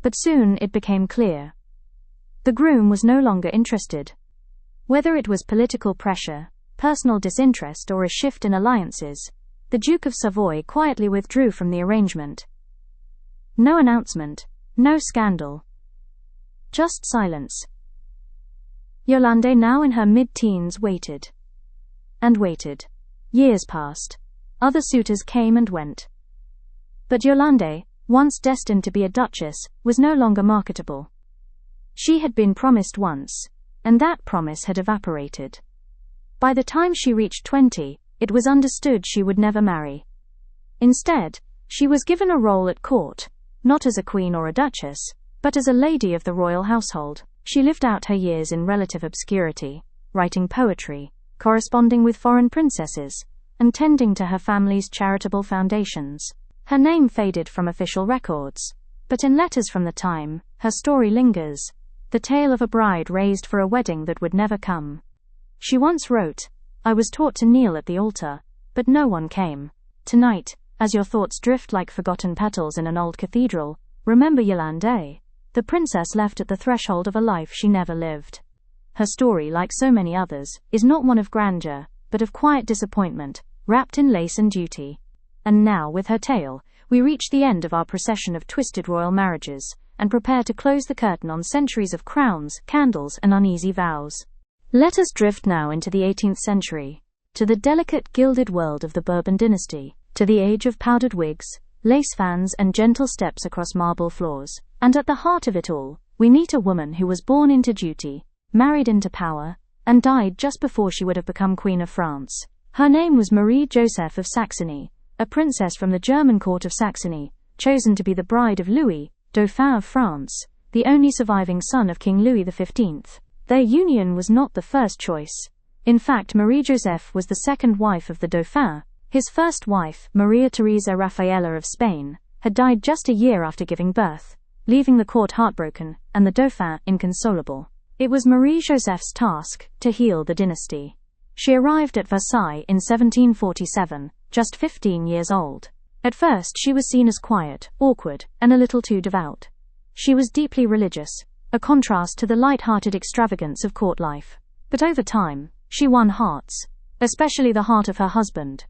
But soon it became clear. The groom was no longer interested. Whether it was political pressure, personal disinterest, or a shift in alliances, the Duke of Savoy quietly withdrew from the arrangement. No announcement, no scandal. Just silence. Yolande, now in her mid-teens, waited. And waited. Years passed. Other suitors came and went. But Yolande, once destined to be a duchess, was no longer marketable. She had been promised once, and that promise had evaporated. By the time she reached 20, it was understood she would never marry. Instead, she was given a role at court, not as a queen or a duchess, but as a lady of the royal household. She lived out her years in relative obscurity, writing poetry, corresponding with foreign princesses, and tending to her family's charitable foundations. Her name faded from official records, but in letters from the time, her story lingers, the tale of a bride raised for a wedding that would never come. She once wrote, "I was taught to kneel at the altar, but no one came. Tonight, As your thoughts drift like forgotten petals in an old cathedral, remember Yolande, the princess left at the threshold of a life she never lived. Her story, like so many others, is not one of grandeur, but of quiet disappointment, wrapped in lace and duty. And now, with her tale, we reach the end of our procession of twisted royal marriages, and prepare to close the curtain on centuries of crowns, candles, and uneasy vows. Let us drift now into the 18th century, to the delicate gilded world of the Bourbon dynasty, to the age of powdered wigs, lace fans, and gentle steps across marble floors. And at the heart of it all, we meet a woman who was born into duty, married into power, and died just before she would have become Queen of France. Her name was Marie Joseph of Saxony, a princess from the German court of Saxony, chosen to be the bride of Louis, Dauphin of France, the only surviving son of King Louis XV. Their union was not the first choice. In fact, Marie Joseph was the second wife of the Dauphin. His first wife, Maria Teresa Rafaela of Spain, had died just a year after giving birth, leaving the court heartbroken and the Dauphin inconsolable. It was Marie Joseph's task to heal the dynasty. She arrived at Versailles in 1747, just 15 years old. At first she was seen as quiet, awkward, and a little too devout. She was deeply religious, a contrast to the light-hearted extravagance of court life. But over time, she won hearts, especially the heart of her husband.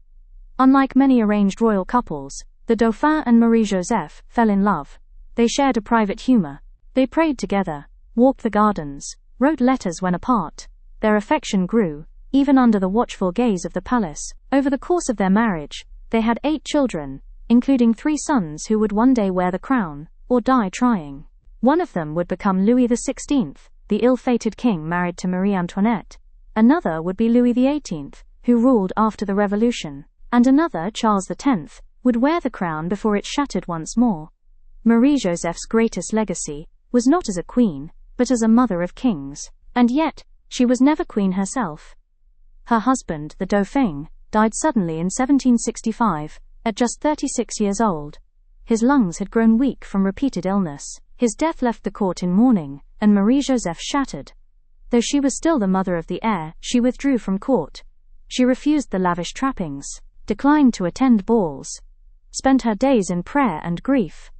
Unlike many arranged royal couples, the Dauphin and Marie Joseph fell in love. They shared a private humor. They prayed together, walked the gardens, wrote letters when apart. Their affection grew, even under the watchful gaze of the palace. Over the course of their marriage, they had 8 children, including 3 sons who would one day wear the crown, or die trying. One of them would become Louis XVI, the ill-fated king married to Marie Antoinette. Another would be Louis XVIII, who ruled after the Revolution. And another, Charles X, would wear the crown before it shattered once more. Marie Joseph's greatest legacy was not as a queen, but as a mother of kings. And yet, she was never queen herself. Her husband, the Dauphin, died suddenly in 1765, at just 36 years old. His lungs had grown weak from repeated illness. His death left the court in mourning, and Marie Joseph shattered. Though she was still the mother of the heir, she withdrew from court. She refused the lavish trappings, declined to attend balls, spent her days in prayer and grief.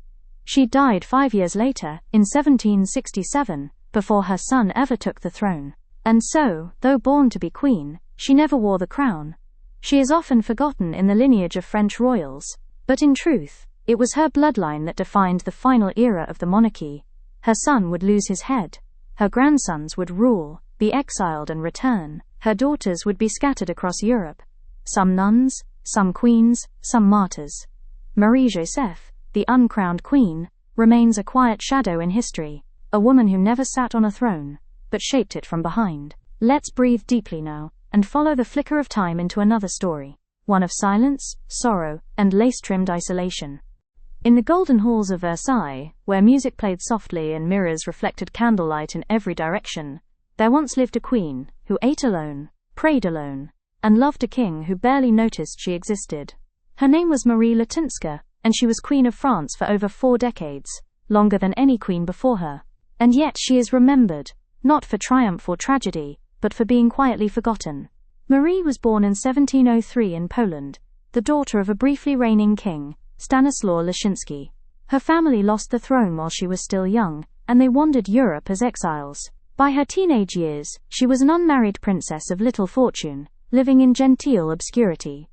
She died 5 years later, in 1767, before her son ever took the throne. And so, though born to be queen, she never wore the crown. She is often forgotten in the lineage of French royals, but in truth, it was her bloodline that defined the final era of the monarchy. Her son would lose his head. Her grandsons would rule, be exiled and return. Her daughters would be scattered across Europe. Some nuns, some queens, some martyrs. Marie Joseph, the uncrowned queen, remains a quiet shadow in history, a woman who never sat on a throne, but shaped it from behind. Let's breathe deeply now, and follow the flicker of time into another story, one of silence, sorrow, and lace-trimmed isolation. In the golden halls of Versailles, where music played softly and mirrors reflected candlelight in every direction, there once lived a queen who ate alone, prayed alone, and loved a king who barely noticed she existed. Her name was Marie Latinska, and she was Queen of France for over 4 decades, longer than any queen before her. And yet she is remembered, not for triumph or tragedy, but for being quietly forgotten. Marie was born in 1703 in Poland, the daughter of a briefly reigning king, Stanislaw Leszczynski. Her family lost the throne while she was still young, and they wandered Europe as exiles. By her teenage years, she was an unmarried princess of little fortune, living in genteel obscurity.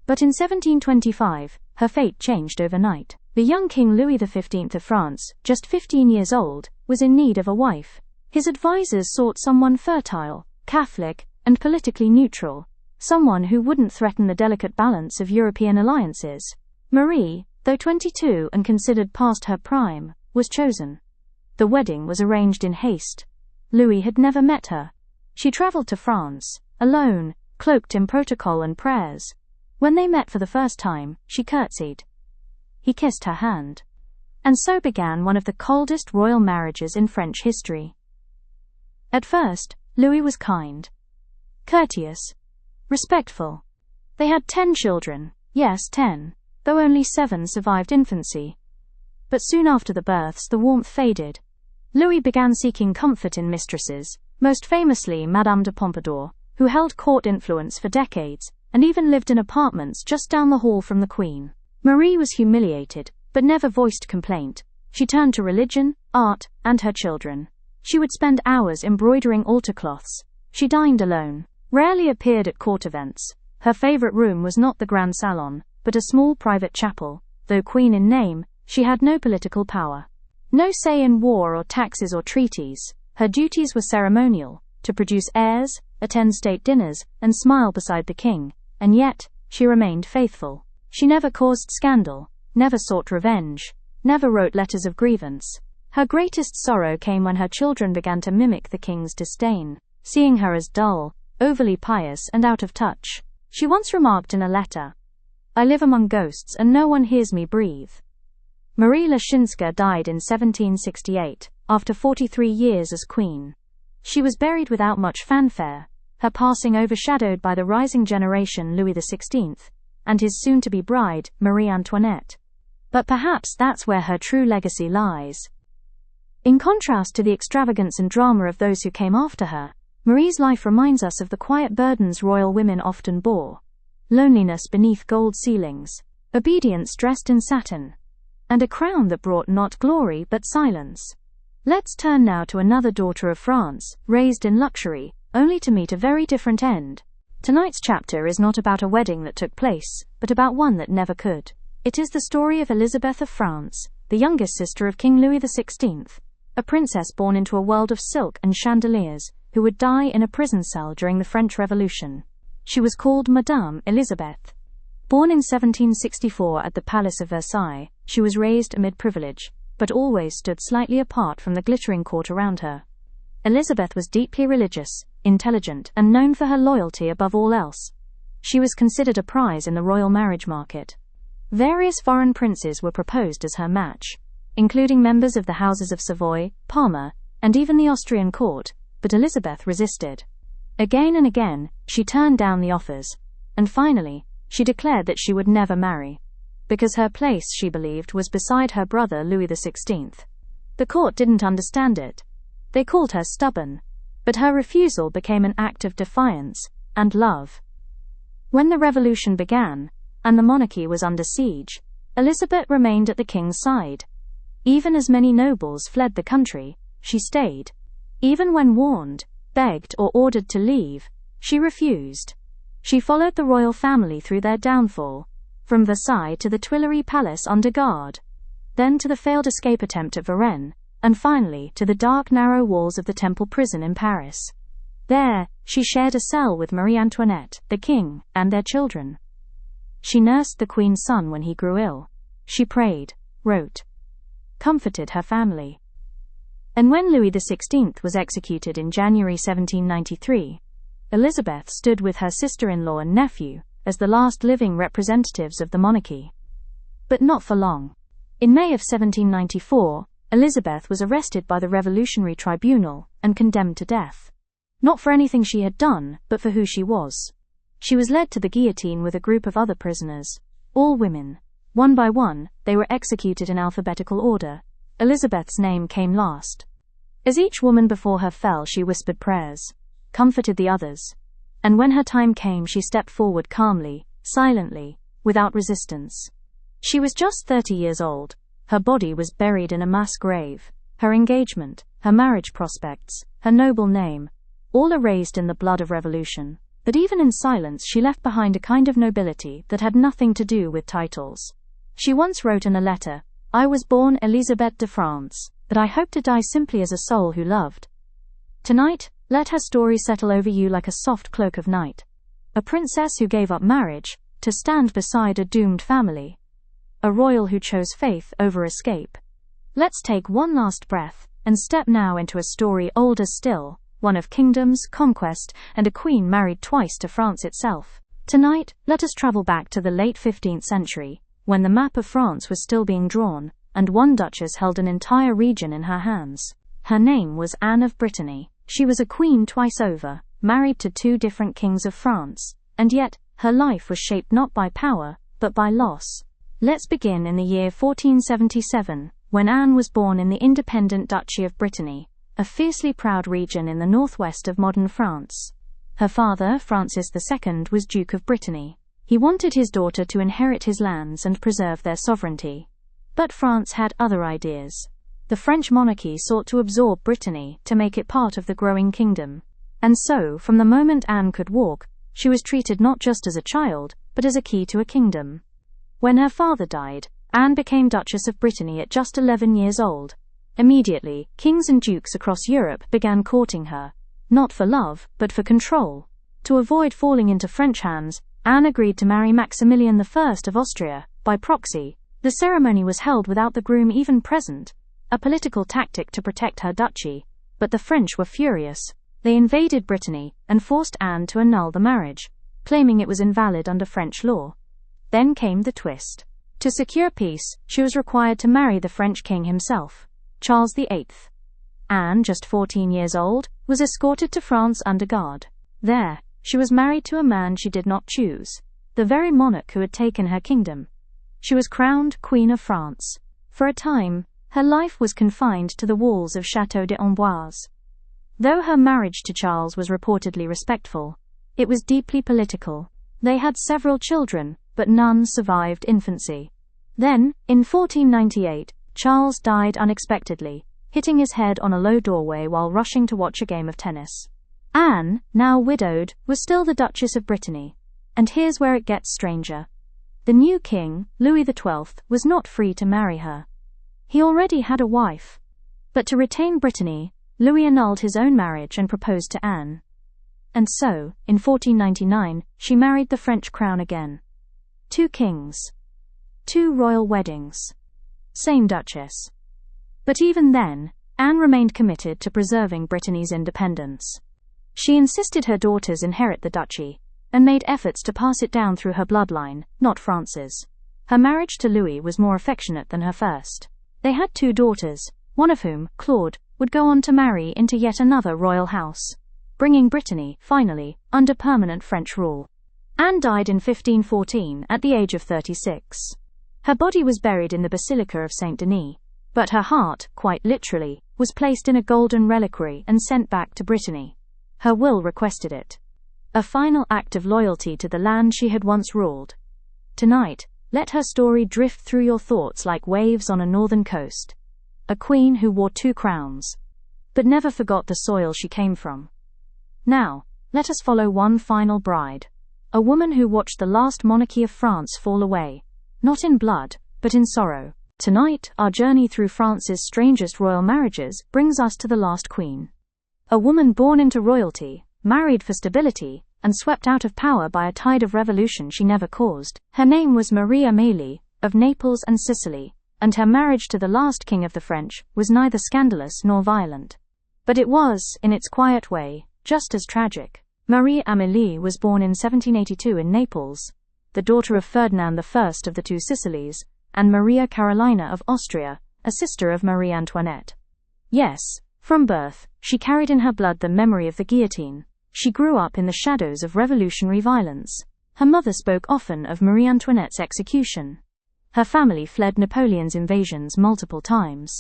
But in 1725, her fate changed overnight. The young King Louis XV of France, just 15 years old, was in need of a wife. His advisors sought someone fertile, Catholic, and politically neutral, someone who wouldn't threaten the delicate balance of European alliances. Marie, though 22 and considered past her prime, was chosen. The wedding was arranged in haste. Louis had never met her. She traveled to France, alone, cloaked in protocol and prayers. When they met for the first time, she curtsied. He kissed her hand. And so began one of the coldest royal marriages in French history. At first, Louis was kind, courteous, respectful. They had 10 children, yes 10, though only 7 survived infancy. But soon after the births the warmth faded. Louis began seeking comfort in mistresses, most famously Madame de Pompadour, who held court influence for decades, and even lived in apartments just down the hall from the Queen. Marie was humiliated, but never voiced complaint. She turned to religion, art, and her children. She would spend hours embroidering altar cloths. She dined alone, rarely appeared at court events. Her favorite room was not the grand salon, but a small private chapel. Though queen in name, she had no political power. No say in war or taxes or treaties. Her duties were ceremonial, to produce heirs, attend state dinners, and smile beside the king. And yet, she remained faithful. She never caused scandal, never sought revenge, never wrote letters of grievance. Her greatest sorrow came when her children began to mimic the king's disdain, seeing her as dull, overly pious, and out of touch. She once remarked in a letter, "I live among ghosts and no one hears me breathe." Marie Leczinska died in 1768, after 43 years as queen. She was buried without much fanfare, her passing overshadowed by the rising generation Louis XVI and his soon-to-be bride, Marie Antoinette. But perhaps that's where her true legacy lies. In contrast to the extravagance and drama of those who came after her, Marie's life reminds us of the quiet burdens royal women often bore. Loneliness beneath gold ceilings, obedience dressed in satin, and a crown that brought not glory but silence. Let's turn now to another daughter of France, raised in luxury, only to meet a very different end. Tonight's chapter is not about a wedding that took place, but about one that never could. It is the story of Elizabeth of France, the youngest sister of King Louis XVI, a princess born into a world of silk and chandeliers, who would die in a prison cell during the French Revolution. She was called Madame Elizabeth. Born in 1764 at the Palace of Versailles, she was raised amid privilege, but always stood slightly apart from the glittering court around her. Elizabeth was deeply religious, intelligent, and known for her loyalty above all else. She was considered a prize in the royal marriage market. Various foreign princes were proposed as her match, including members of the houses of Savoy, Parma, and even the Austrian court, but Elizabeth resisted. Again and again, she turned down the offers, and finally, she declared that she would never marry, because her place, she believed, was beside her brother Louis XVI. The court didn't understand it. They called her stubborn, but her refusal became an act of defiance and love. When the revolution began, and the monarchy was under siege, Elizabeth remained at the king's side. Even as many nobles fled the country, she stayed. Even when warned, begged, or ordered to leave, she refused. She followed the royal family through their downfall, from Versailles to the Tuileries Palace under guard, then to the failed escape attempt at Varennes, and finally to the dark, narrow walls of the Temple prison in Paris. There, she shared a cell with Marie Antoinette, the king, and their children. She nursed the queen's son when he grew ill. She prayed, wrote, comforted her family. And when Louis XVI was executed in January 1793, Elizabeth stood with her sister-in-law and nephew as the last living representatives of the monarchy. But not for long. In May of 1794, Elizabeth was arrested by the Revolutionary Tribunal and condemned to death. Not for anything she had done, but for who she was. She was led to the guillotine with a group of other prisoners, all women. One by one, they were executed in alphabetical order. Elizabeth's name came last. As each woman before her fell, she whispered prayers, comforted the others, and when her time came, she stepped forward calmly, silently, without resistance. She was just 30 years old. Her body was buried in a mass grave. Her engagement, her marriage prospects, her noble name, all erased in the blood of revolution. But even in silence, she left behind a kind of nobility that had nothing to do with titles. She once wrote in a letter, "I was born Elizabeth de France, but I hope to die simply as a soul who loved." Tonight, let her story settle over you like a soft cloak of night. A princess who gave up marriage to stand beside a doomed family. A royal who chose faith over escape. Let's take one last breath and step now into a story older still, one of kingdoms, conquest, and a queen married twice to France itself. Tonight, let us travel back to the late 15th century, when the map of France was still being drawn, and one duchess held an entire region in her hands. Her name was Anne of Brittany. She was a queen twice over, married to 2 different kings of France, and yet, her life was shaped not by power, but by loss. Let's begin in the year 1477, when Anne was born in the independent Duchy of Brittany, a fiercely proud region in the northwest of modern France. Her father, Francis II, was Duke of Brittany. He wanted his daughter to inherit his lands and preserve their sovereignty. But France had other ideas. The French monarchy sought to absorb Brittany to make it part of the growing kingdom. And so, from the moment Anne could walk, she was treated not just as a child, but as a key to a kingdom. When her father died, Anne became Duchess of Brittany at just 11 years old. Immediately, kings and dukes across Europe began courting her, not for love, but for control. To avoid falling into French hands, Anne agreed to marry Maximilian I of Austria, by proxy. The ceremony was held without the groom even present, a political tactic to protect her duchy, but the French were furious. They invaded Brittany and forced Anne to annul the marriage, claiming it was invalid under French law. Then came the twist. To secure peace, she was required to marry the French king himself, Charles VIII. Anne, just 14 years old, was escorted to France under guard. There, she was married to a man she did not choose, the very monarch who had taken her kingdom. She was crowned Queen of France. For a time, her life was confined to the walls of Château d'Amboise. Though her marriage to Charles was reportedly respectful, it was deeply political. They had several children, but none survived infancy. Then, in 1498, Charles died unexpectedly, hitting his head on a low doorway while rushing to watch a game of tennis. Anne, now widowed, was still the Duchess of Brittany. And here's where it gets stranger. The new king, Louis XII, was not free to marry her. He already had a wife. But to retain Brittany, Louis annulled his own marriage and proposed to Anne. And so, in 1499, she married the French crown again. 2 kings. 2 royal weddings. Same duchess. But even then, Anne remained committed to preserving Brittany's independence. She insisted her daughters inherit the duchy, and made efforts to pass it down through her bloodline, not France's. Her marriage to Louis was more affectionate than her first. They had 2 daughters, one of whom, Claude, would go on to marry into yet another royal house, bringing Brittany, finally, under permanent French rule. Anne died in 1514 at the age of 36. Her body was buried in the Basilica of Saint Denis, but her heart, quite literally, was placed in a golden reliquary and sent back to Brittany. Her will requested it. A final act of loyalty to the land she had once ruled. Tonight, let her story drift through your thoughts like waves on a northern coast. A queen who wore 2 crowns, but never forgot the soil she came from. Now, let us follow one final bride. A woman who watched the last monarchy of France fall away, not in blood, but in sorrow. Tonight, our journey through France's strangest royal marriages brings us to the last queen. A woman born into royalty, married for stability, and swept out of power by a tide of revolution she never caused. Her name was Marie Amélie, of Naples and Sicily, and her marriage to the last king of the French was neither scandalous nor violent. But it was, in its quiet way, just as tragic. Marie Amélie was born in 1782 in Naples, the daughter of Ferdinand I of the 2 Sicilies, and Maria Carolina of Austria, a sister of Marie Antoinette. Yes, from birth, she carried in her blood the memory of the guillotine. She grew up in the shadows of revolutionary violence. Her mother spoke often of Marie Antoinette's execution. Her family fled Napoleon's invasions multiple times.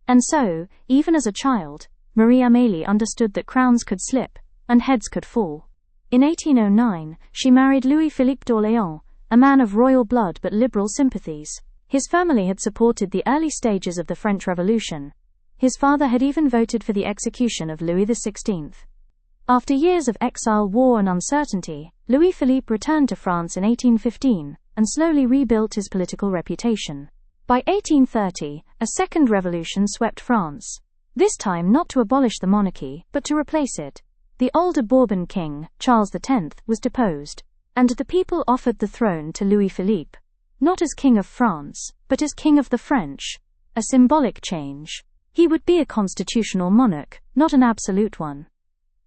And so, even as a child, Marie Amélie understood that crowns could slip, and heads could fall. In 1809, she married Louis-Philippe d'Orléans, a man of royal blood but liberal sympathies. His family had supported the early stages of the French Revolution. His father had even voted for the execution of Louis XVI. After years of exile, war and uncertainty, Louis-Philippe returned to France in 1815, and slowly rebuilt his political reputation. By 1830, a second revolution swept France. This time not to abolish the monarchy, but to replace it. The older Bourbon king, Charles X, was deposed, and the people offered the throne to Louis-Philippe, not as King of France, but as King of the French, a symbolic change. He would be a constitutional monarch, not an absolute one.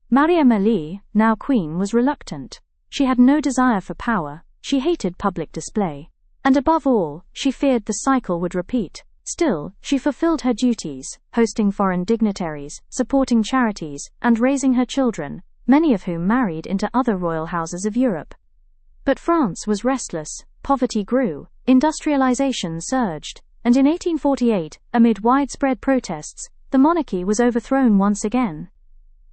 Marie Amélie, now queen, was reluctant. She had no desire for power, she hated public display. And above all, she feared the cycle would repeat. Still, she fulfilled her duties, hosting foreign dignitaries, supporting charities, and raising her children, many of whom married into other royal houses of Europe. But France was restless, poverty grew, industrialization surged, and in 1848, amid widespread protests, the monarchy was overthrown once again.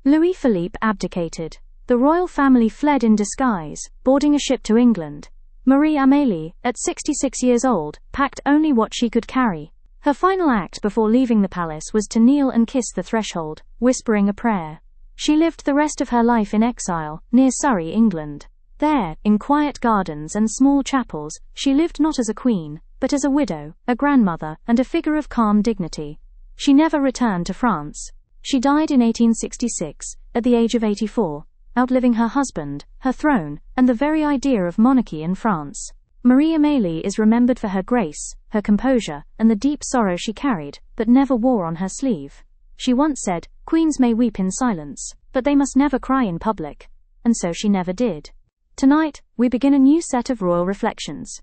Louis-Philippe abdicated. The royal family fled in disguise, boarding a ship to England. Marie Amélie, at 66 years old, packed only what she could carry. Her final act before leaving the palace was to kneel and kiss the threshold, whispering a prayer. She lived the rest of her life in exile, near Surrey, England. There, in quiet gardens and small chapels, she lived not as a queen, but as a widow, a grandmother, and a figure of calm dignity. She never returned to France. She died in 1866, at the age of 84, outliving her husband, her throne, and the very idea of monarchy in France. Marie Amélie is remembered for her grace, her composure, and the deep sorrow she carried, but never wore on her sleeve. She once said, "Queens may weep in silence, but they must never cry in public," and so she never did. Tonight, we begin a new set of royal reflections.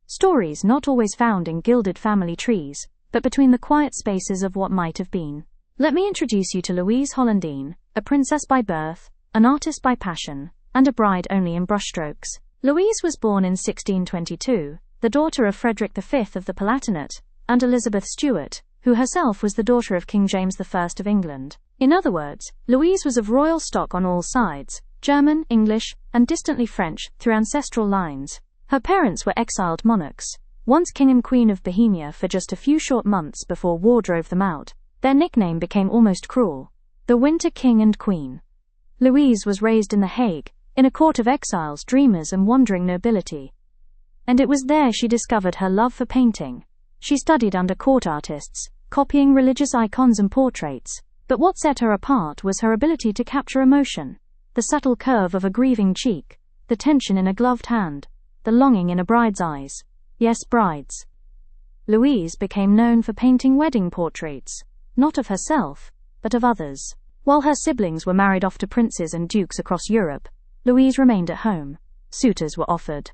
Stories not always found in gilded family trees, but between the quiet spaces of what might have been. Let me introduce you to Louise Hollandine, a princess by birth, an artist by passion, and a bride only in brushstrokes. Louise was born in 1622, the daughter of Frederick V of the Palatinate, and Elizabeth Stuart, who herself was the daughter of King James I of England. In other words, Louise was of royal stock on all sides, German, English, and distantly French, through ancestral lines. Her parents were exiled monarchs, once King and Queen of Bohemia for just a few short months before war drove them out. Their nickname became almost cruel, the Winter King and Queen. Louise was raised in The Hague, in a court of exiles, dreamers, and wandering nobility. And it was there she discovered her love for painting. She studied under court artists, copying religious icons and portraits. But what set her apart was her ability to capture emotion. The subtle curve of a grieving cheek, the tension in a gloved hand, the longing in a bride's eyes. Yes, brides. Louise became known for painting wedding portraits, not of herself, but of others. While her siblings were married off to princes and dukes across Europe, Louise remained at home. Suitors were offered.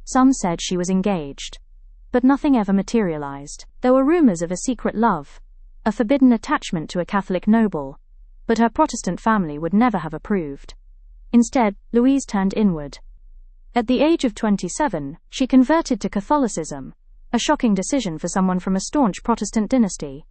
Some said she was engaged. But nothing ever materialized. There were rumors of a secret love, a forbidden attachment to a Catholic noble, but her Protestant family would never have approved. Instead, Louise turned inward. At the age of 27, she converted to Catholicism, a shocking decision for someone from a staunch Protestant dynasty.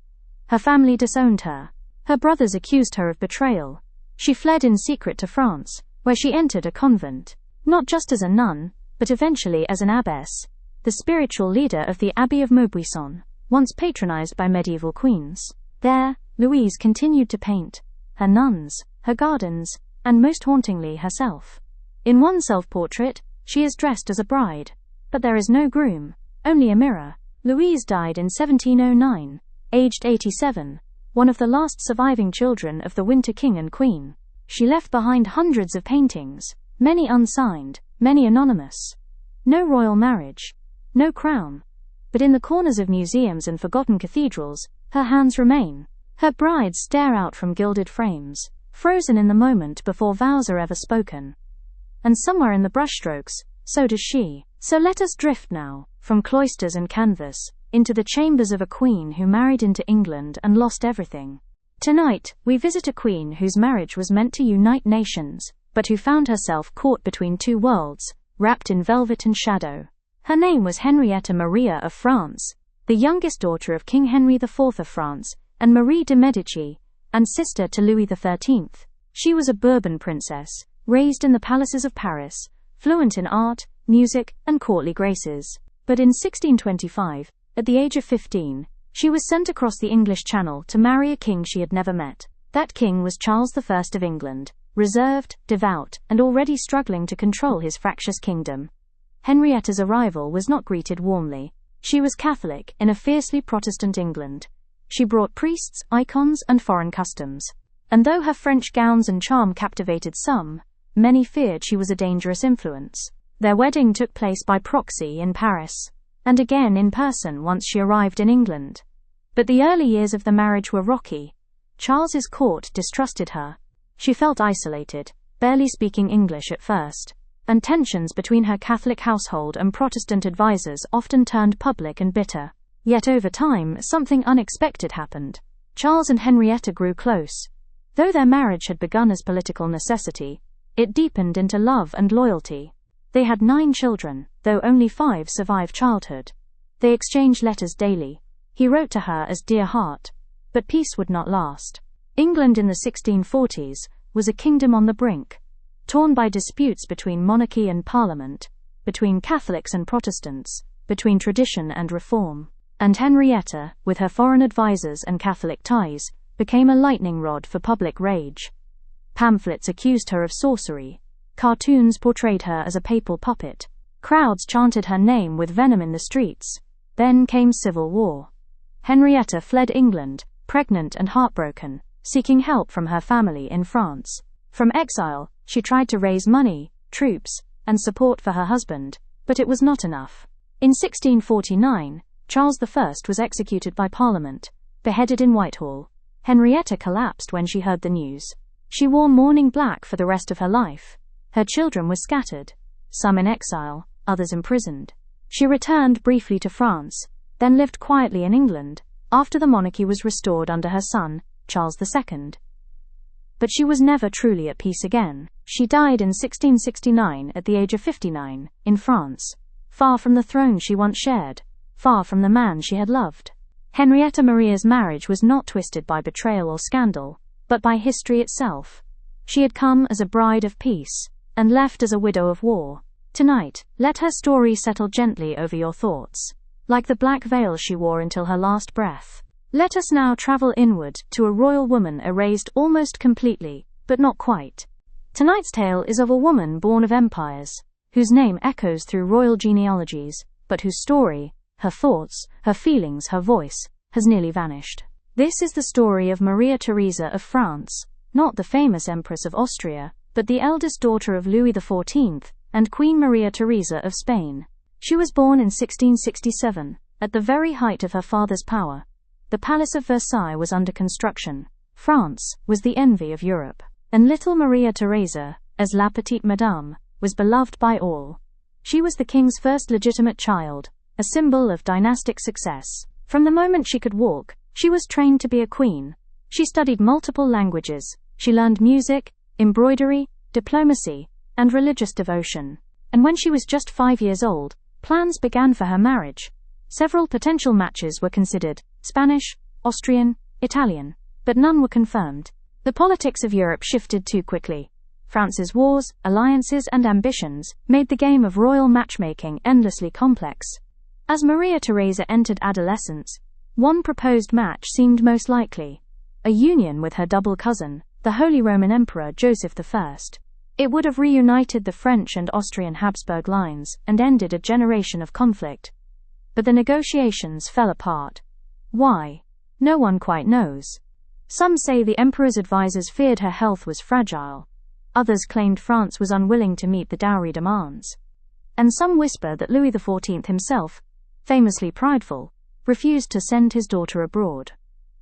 Her family disowned her. Her brothers accused her of betrayal. She fled in secret to France, where she entered a convent, not just as a nun, but eventually as an abbess, the spiritual leader of the Abbey of Maubuisson, once patronized by medieval queens. There, Louise continued to paint her nuns, her gardens, and most hauntingly herself. In one self-portrait, she is dressed as a bride, but there is no groom, only a mirror. Louise died in 1709, aged 87, one of the last surviving children of the Winter King and Queen. She left behind hundreds of paintings, many unsigned, many anonymous. No royal marriage, no crown. But in the corners of museums and forgotten cathedrals, her hands remain. Her brides stare out from gilded frames, frozen in the moment before vows are ever spoken. And somewhere in the brushstrokes, so does she. So let us drift now, from cloisters and canvas, into the chambers of a queen who married into England and lost everything. Tonight, we visit a queen whose marriage was meant to unite nations, but who found herself caught between two worlds, wrapped in velvet and shadow. Her name was Henrietta Maria of France, the youngest daughter of King Henry IV of France, and Marie de Medici, and sister to Louis XIII. She was a Bourbon princess, raised in the palaces of Paris, fluent in art, music, and courtly graces. But in 1625, at the age of 15, she was sent across the English Channel to marry a king she had never met. That king was Charles I of England, reserved, devout, and already struggling to control his fractious kingdom. Henrietta's arrival was not greeted warmly. She was Catholic in a fiercely Protestant England. She brought priests, icons, and foreign customs. And though her French gowns and charm captivated some, many feared she was a dangerous influence. Their wedding took place by proxy in Paris, and again in person once she arrived in England. But the early years of the marriage were rocky. Charles's court distrusted her. She felt isolated, barely speaking English at first, and tensions between her Catholic household and Protestant advisors often turned public and bitter. Yet over time, something unexpected happened. Charles and Henrietta grew close. Though their marriage had begun as political necessity, it deepened into love and loyalty. They had 9 children, though only 5 survived childhood. They exchanged letters daily. He wrote to her as Dear Heart. But peace would not last. England in the 1640s was a kingdom on the brink, torn by disputes between monarchy and parliament, between Catholics and Protestants, between tradition and reform. And Henrietta, with her foreign advisors and Catholic ties, became a lightning rod for public rage. Pamphlets accused her of sorcery. Cartoons portrayed her as a papal puppet. Crowds chanted her name with venom in the streets. Then came civil war. Henrietta fled England, pregnant and heartbroken, seeking help from her family in France. From exile, she tried to raise money, troops, and support for her husband, but it was not enough. In 1649, Charles I was executed by Parliament, beheaded in Whitehall. Henrietta collapsed when she heard the news. She wore mourning black for the rest of her life. Her children were scattered, some in exile, others imprisoned. She returned briefly to France, then lived quietly in England, after the monarchy was restored under her son, Charles II. But she was never truly at peace again. She died in 1669 at the age of 59, in France, far from the throne she once shared, far from the man she had loved. Henrietta Maria's marriage was not twisted by betrayal or scandal, but by history itself. She had come as a bride of peace, and left as a widow of war. Tonight, let her story settle gently over your thoughts, like the black veil she wore until her last breath. Let us now travel inward to a royal woman erased almost completely, but not quite. Tonight's tale is of a woman born of empires, whose name echoes through royal genealogies, but whose story, her thoughts, her feelings, her voice, has nearly vanished. This is the story of Maria Theresa of France, not the famous Empress of Austria, but the eldest daughter of Louis XIV and Queen Maria Theresa of Spain. She was born in 1667, at the very height of her father's power. The Palace of Versailles was under construction. France was the envy of Europe. And little Maria Theresa, as La Petite Madame, was beloved by all. She was the king's first legitimate child, a symbol of dynastic success. From the moment she could walk, she was trained to be a queen. She studied multiple languages. She learned music, embroidery, diplomacy, and religious devotion. And when she was just 5 years old, plans began for her marriage. Several potential matches were considered: Spanish, Austrian, Italian, but none were confirmed. The politics of Europe shifted too quickly. France's wars, alliances, and ambitions made the game of royal matchmaking endlessly complex. As Maria Theresa entered adolescence, one proposed match seemed most likely: a union with her double cousin, the Holy Roman Emperor Joseph I. It would have reunited the French and Austrian Habsburg lines and ended a generation of conflict. But the negotiations fell apart. Why? No one quite knows. Some say the emperor's advisors feared her health was fragile. Others claimed France was unwilling to meet the dowry demands. And some whisper that Louis XIV himself, famously prideful, refused to send his daughter abroad.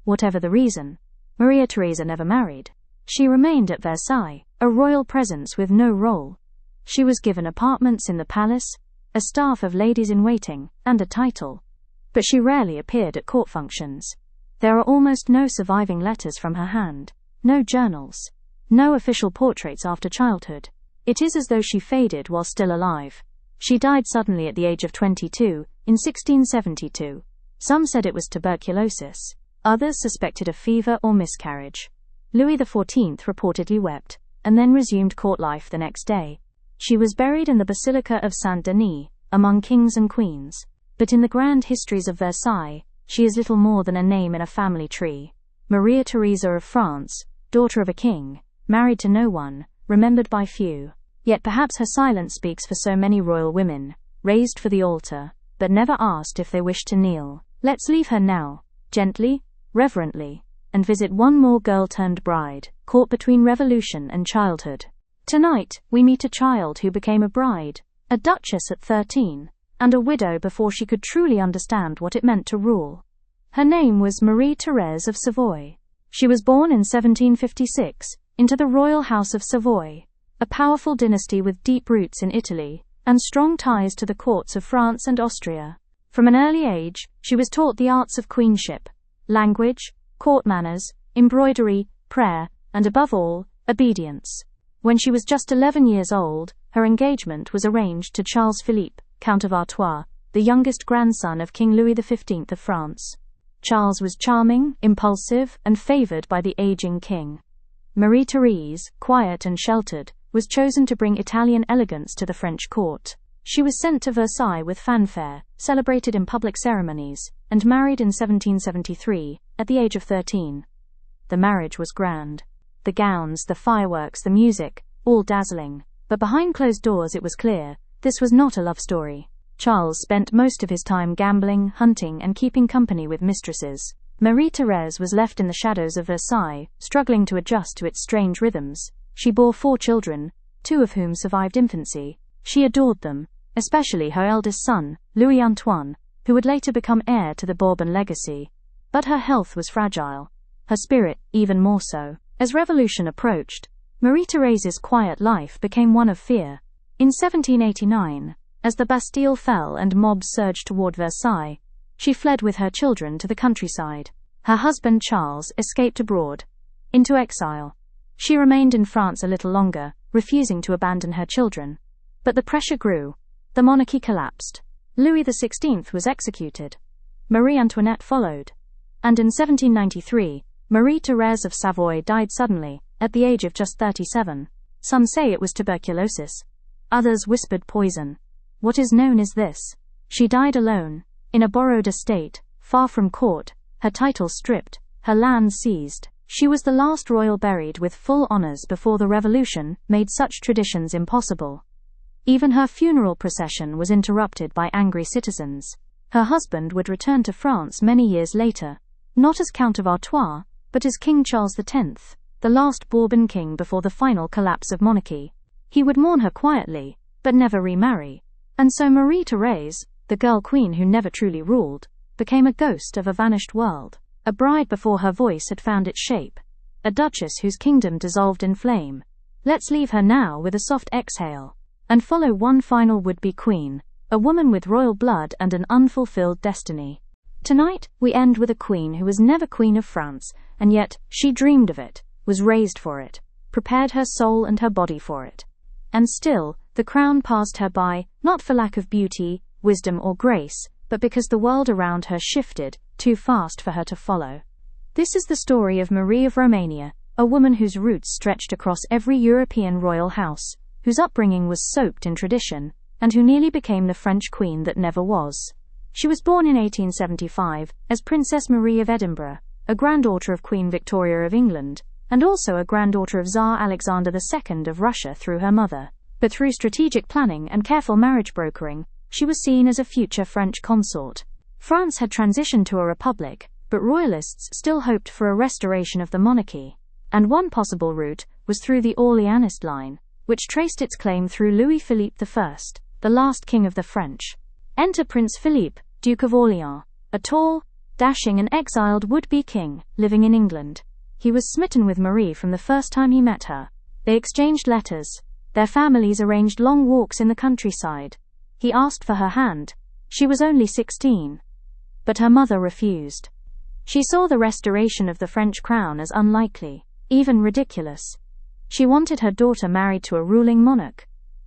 Whatever the reason, Maria Theresa never married. She remained at Versailles, a royal presence with no role. She was given apartments in the palace, a staff of ladies-in-waiting, and a title. But she rarely appeared at court functions. There are almost no surviving letters from her hand, no journals, no official portraits after childhood. It is as though she faded while still alive. She died suddenly at the age of 22, in 1672. Some said it was tuberculosis. Others suspected a fever or miscarriage. Louis XIV reportedly wept, and then resumed court life the next day. She was buried in the Basilica of Saint-Denis, among kings and queens. But in the grand histories of Versailles, she is little more than a name in a family tree. Maria Theresa of France, daughter of a king, married to no one, remembered by few. Yet perhaps her silence speaks for so many royal women, raised for the altar, but never asked if they wished to kneel. Let's leave her now, gently, reverently, and visit one more girl-turned-bride, caught between revolution and childhood. Tonight, we meet a child who became a bride, a duchess at 13, and a widow before she could truly understand what it meant to rule. Her name was Marie Thérèse of Savoy. She was born in 1756, into the royal house of Savoy, a powerful dynasty with deep roots in Italy, and strong ties to the courts of France and Austria. From an early age, she was taught the arts of queenship, language, court manners, embroidery, prayer, and above all, obedience. When she was just 11 years old, her engagement was arranged to Charles Philippe, Count of Artois, the youngest grandson of King Louis XV of France. Charles was charming, impulsive, and favored by the aging king. Marie-Thérèse, quiet and sheltered, was chosen to bring Italian elegance to the French court. She was sent to Versailles with fanfare, celebrated in public ceremonies, and married in 1773, at the age of 13. The marriage was grand. The gowns, the fireworks, the music, all dazzling. But behind closed doors it was clear, this was not a love story. Charles spent most of his time gambling, hunting, and keeping company with mistresses. Marie-Thérèse was left in the shadows of Versailles, struggling to adjust to its strange rhythms. She bore 4 children, 2 of whom survived infancy. She adored them, especially her eldest son, Louis-Antoine, who would later become heir to the Bourbon legacy. But her health was fragile. Her spirit, even more so. As revolution approached, Marie-Thérèse's quiet life became one of fear. In 1789, as the Bastille fell and mobs surged toward Versailles, she fled with her children to the countryside. Her husband Charles escaped abroad, into exile. She remained in France a little longer, refusing to abandon her children. But the pressure grew. The monarchy collapsed. Louis XVI was executed. Marie Antoinette followed. And in 1793, Marie-Thérèse of Savoy died suddenly, at the age of just 37. Some say it was tuberculosis. Others whispered poison. What is known is this: she died alone, in a borrowed estate, far from court, her titles stripped, her lands seized. She was the last royal buried with full honors before the revolution made such traditions impossible. Even her funeral procession was interrupted by angry citizens. Her husband would return to France many years later, not as Count of Artois, but as King Charles X, the last Bourbon king before the final collapse of monarchy. He would mourn her quietly, but never remarry. And so Marie-Thérèse, the girl queen who never truly ruled, became a ghost of a vanished world. A bride before her voice had found its shape. A duchess whose kingdom dissolved in flame. Let's leave her now with a soft exhale, and follow one final would-be queen, a woman with royal blood and an unfulfilled destiny. Tonight, we end with a queen who was never Queen of France, and yet, she dreamed of it, was raised for it, prepared her soul and her body for it. And still, the crown passed her by, not for lack of beauty, wisdom or grace, but because the world around her shifted, too fast for her to follow. This is the story of Marie of Romania, a woman whose roots stretched across every European royal house, whose upbringing was soaked in tradition, and who nearly became the French queen that never was. She was born in 1875 as Princess Marie of Edinburgh, a granddaughter of Queen Victoria of England, and also a granddaughter of Tsar Alexander II of Russia through her mother. But through strategic planning and careful marriage brokering, she was seen as a future French consort. France had transitioned to a republic, but royalists still hoped for a restoration of the monarchy. And one possible route was through the Orleanist line, which traced its claim through Louis-Philippe I, the last king of the French. Enter Prince Philippe, Duke of Orleans, a tall, dashing and exiled would-be king, living in England. He was smitten with Marie from the first time he met her. They exchanged letters. Their families arranged long walks in the countryside. He asked for her hand. She was only 16. But her mother refused. She saw the restoration of the French crown as unlikely, even ridiculous. She wanted her daughter married to a ruling monarch,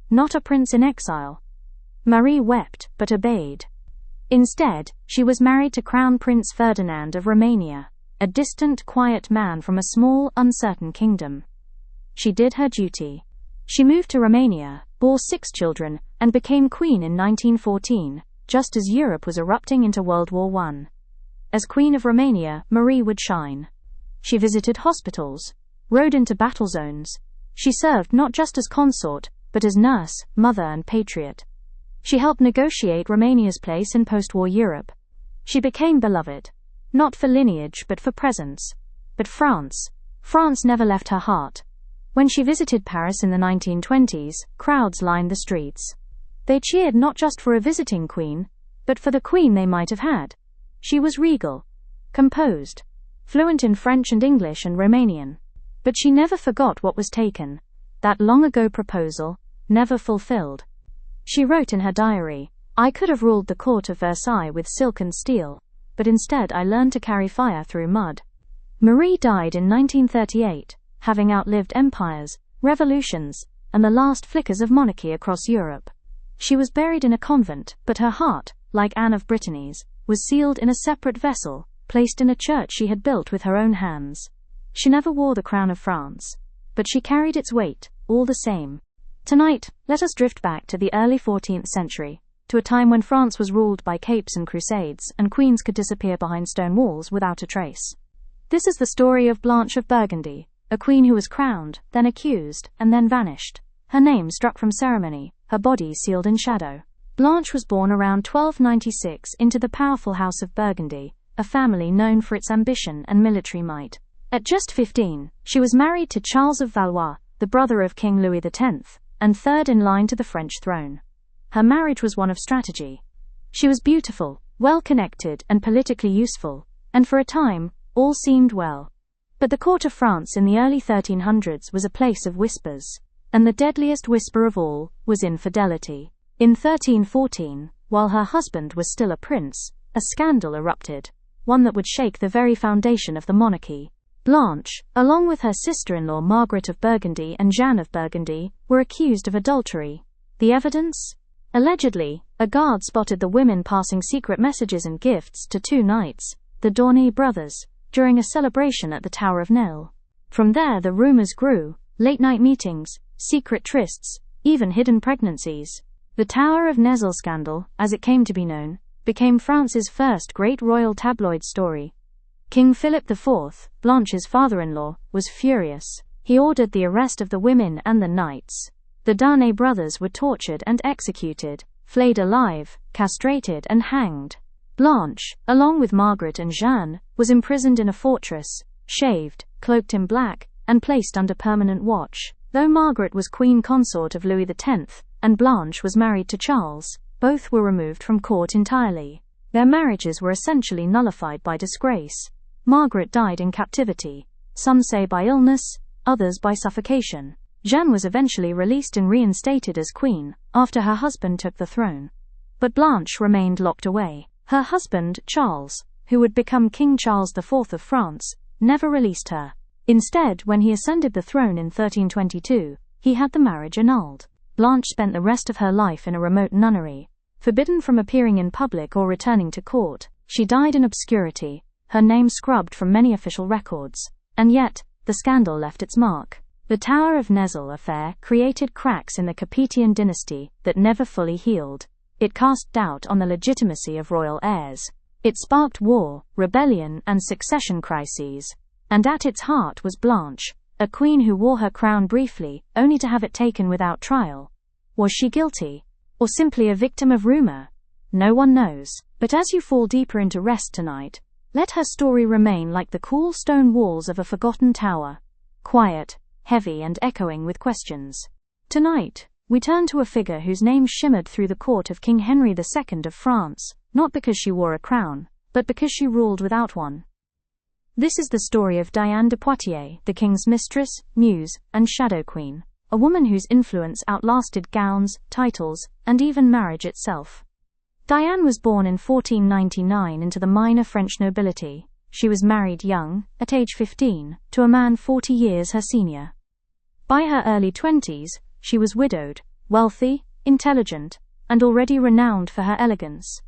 not a prince in exile. Marie wept, but obeyed. Instead, she was married to Crown Prince Ferdinand of Romania, a distant, quiet man from a small, uncertain kingdom. She did her duty. She moved to Romania, bore 6 children, and became queen in 1914, just as Europe was erupting into World War I. As Queen of Romania, Marie would shine. She visited hospitals, rode into battle zones. She served not just as consort, but as nurse, mother and patriot. She helped negotiate Romania's place in post-war Europe. She became beloved, not for lineage but for presence. But France never left her heart. When she visited Paris in the 1920s, crowds lined the streets. They cheered not just for a visiting queen, but for the queen they might have had. She was regal, composed, fluent in French and English and Romanian. But she never forgot what was taken. That long-ago proposal, never fulfilled. She wrote in her diary, "I could have ruled the court of Versailles with silk and steel, but instead I learned to carry fire through mud." Marie died in 1938, having outlived empires, revolutions, and the last flickers of monarchy across Europe. She was buried in a convent, but her heart, like Anne of Brittany's, was sealed in a separate vessel, placed in a church she had built with her own hands. She never wore the crown of France, but she carried its weight, all the same. Tonight, let us drift back to the early 14th century, to a time when France was ruled by capes and crusades, and queens could disappear behind stone walls without a trace. This is the story of Blanche of Burgundy, a queen who was crowned, then accused, and then vanished. Her name struck from ceremony, her body sealed in shadow. Blanche was born around 1296 into the powerful House of Burgundy, a family known for its ambition and military might. At just 15, she was married to Charles of Valois, the brother of King Louis X, and third in line to the French throne. Her marriage was one of strategy. She was beautiful, well-connected, and politically useful, and for a time, all seemed well. But the court of France in the early 1300s was a place of whispers, and the deadliest whisper of all was infidelity. In 1314, while her husband was still a prince, a scandal erupted, one that would shake the very foundation of the monarchy. Blanche, along with her sister-in-law Margaret of Burgundy and Jeanne of Burgundy, were accused of adultery. The evidence? Allegedly, a guard spotted the women passing secret messages and gifts to two knights, the Dorny brothers, during a celebration at the Tower of Nesle. From there the rumors grew: late-night meetings, secret trysts, even hidden pregnancies. The Tower of Nesle scandal, as it came to be known, became France's first great royal tabloid story. King Philip IV, Blanche's father-in-law, was furious. He ordered the arrest of the women and the knights. The Darnay brothers were tortured and executed, flayed alive, castrated and hanged. Blanche, along with Margaret and Jeanne, was imprisoned in a fortress, shaved, cloaked in black, and placed under permanent watch. Though Margaret was queen consort of Louis X, and Blanche was married to Charles, both were removed from court entirely. Their marriages were essentially nullified by disgrace. Margaret died in captivity, some say by illness, others by suffocation. Jeanne was eventually released and reinstated as queen, after her husband took the throne. But Blanche remained locked away. Her husband, Charles, who would become King Charles IV of France, never released her. Instead, when he ascended the throne in 1322, he had the marriage annulled. Blanche spent the rest of her life in a remote nunnery. Forbidden from appearing in public or returning to court, she died in obscurity, her name scrubbed from many official records. And yet, the scandal left its mark. The Tower of Nesle affair created cracks in the Capetian dynasty that never fully healed. It cast doubt on the legitimacy of royal heirs. It sparked war, rebellion, and succession crises. And at its heart was Blanche, a queen who wore her crown briefly, only to have it taken without trial. Was she guilty? Or simply a victim of rumor? No one knows. But as you fall deeper into rest tonight, let her story remain like the cool stone walls of a forgotten tower. Quiet, heavy and echoing with questions. Tonight, we turn to a figure whose name shimmered through the court of King Henry II of France, not because she wore a crown, but because she ruled without one. This is the story of Diane de Poitiers, the king's mistress, muse, and shadow queen, a woman whose influence outlasted gowns, titles, and even marriage itself. Diane was born in 1499 into the minor French nobility. She was married young, at age 15, to a man 40 years her senior. By her early 20s, she was widowed, wealthy, intelligent, and already renowned for her elegance.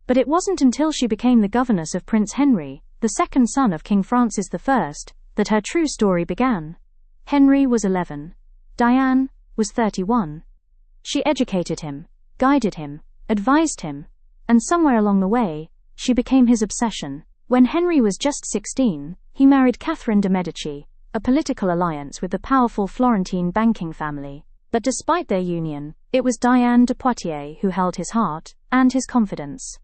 But it wasn't until she became the governess of Prince Henry, the second son of King Francis I, that her true story began. Henry was 11. Diane was 31. She educated him, guided him, advised him, and somewhere along the way, she became his obsession. When Henry was just 16, he married Catherine de' Medici, a political alliance with the powerful Florentine banking family. But despite their union, it was Diane de Poitiers who held his heart and his confidence.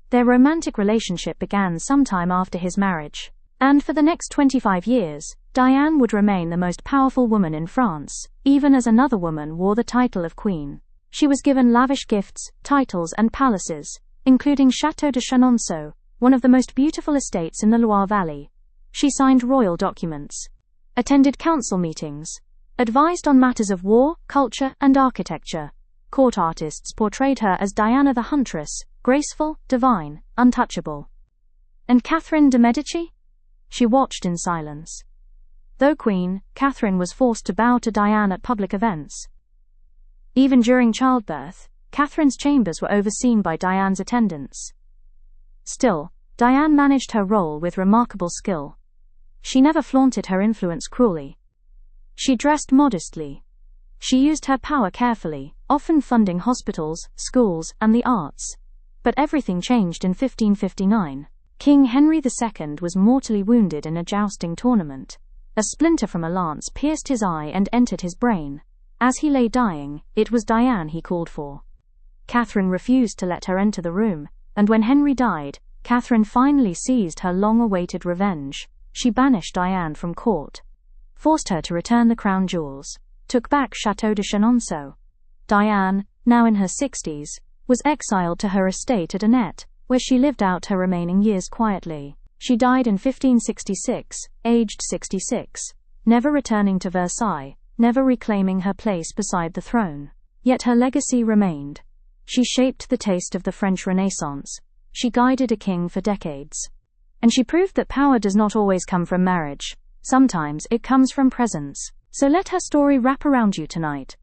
Their romantic relationship began sometime after his marriage, and for the next 25 years, Diane would remain the most powerful woman in France, even as another woman wore the title of queen. She was given lavish gifts, titles and palaces, including Château de Chenonceau, one of the most beautiful estates in the Loire Valley. She signed royal documents, attended council meetings, advised on matters of war, culture, and architecture. Court artists portrayed her as Diana the Huntress, graceful, divine, untouchable. And Catherine de' Medici? She watched in silence. Though queen, Catherine was forced to bow to Diane at public events. Even during childbirth, Catherine's chambers were overseen by Diane's attendants. Still, Diane managed her role with remarkable skill. She never flaunted her influence cruelly. She dressed modestly, She used her power carefully, often funding hospitals, schools, and the arts. But everything changed in 1559. King Henry II was mortally wounded in a jousting tournament. A splinter from a lance pierced his eye and entered his brain. As he lay dying, it was Diane he called for. Catherine refused to let her enter the room, and when Henry died, Catherine finally seized her long-awaited revenge. She banished Diane from court, forced her to return the crown jewels, took back Château de Chenonceau. Diane, now in her 60s, was exiled to her estate at Annette, where she lived out her remaining years quietly. She died in 1566, aged 66, never returning to Versailles, never reclaiming her place beside the throne. Yet her legacy remained. She shaped the taste of the French Renaissance. She guided a king for decades. And she proved that power does not always come from marriage. Sometimes it comes from presence. So let her story wrap around you tonight,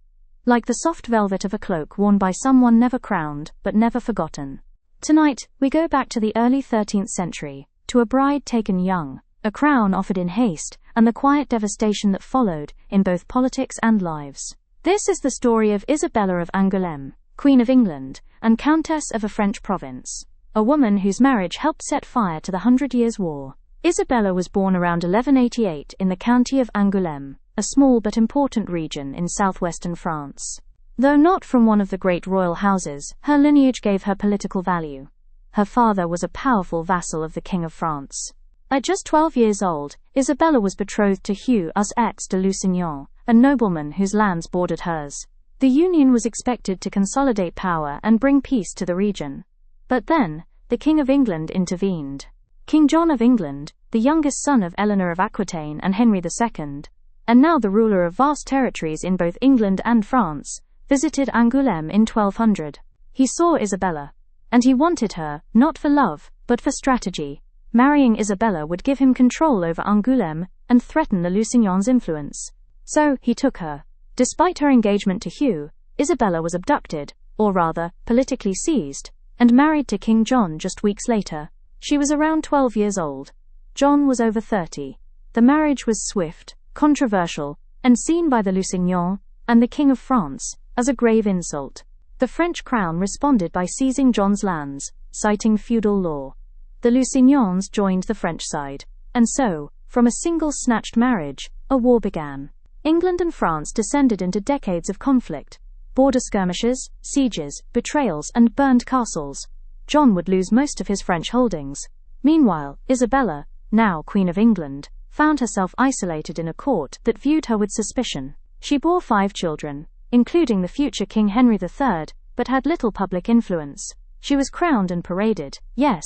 like the soft velvet of a cloak worn by someone never crowned, but never forgotten. Tonight, we go back to the early 13th century, to a bride taken young, a crown offered in haste, and the quiet devastation that followed, in both politics and lives. This is the story of Isabella of Angoulême, Queen of England, and Countess of a French province, a woman whose marriage helped set fire to the 100 Years' War. Isabella was born around 1188 in the county of Angoulême, a small but important region in southwestern France. Though not from one of the great royal houses, her lineage gave her political value. Her father was a powerful vassal of the King of France. At just 12 years old, Isabella was betrothed to Hugh Us de Lusignan, a nobleman whose lands bordered hers. The union was expected to consolidate power and bring peace to the region. But then, the King of England intervened. King John of England, the youngest son of Eleanor of Aquitaine and Henry II, and now the ruler of vast territories in both England and France, visited Angoulême in 1200. He saw Isabella, and he wanted her, not for love, but for strategy. Marrying Isabella would give him control over Angoulême and threaten the Lusignans' influence. So, he took her. Despite her engagement to Hugh, Isabella was abducted, or rather, politically seized, and married to King John just weeks later. She was around 12 years old. John was over 30. The marriage was swift, controversial, and seen by the Lusignans and the King of France as a grave insult. The French crown responded by seizing John's lands, citing feudal law. The Lusignans joined the French side, and so, from a single snatched marriage, a war began. England and France descended into decades of conflict, border skirmishes, sieges, betrayals, and burned castles. John would lose most of his French holdings. Meanwhile, Isabella, now Queen of England, found herself isolated in a court that viewed her with suspicion. She bore 5 children, including the future King Henry III, but had little public influence. She was crowned and paraded, yes,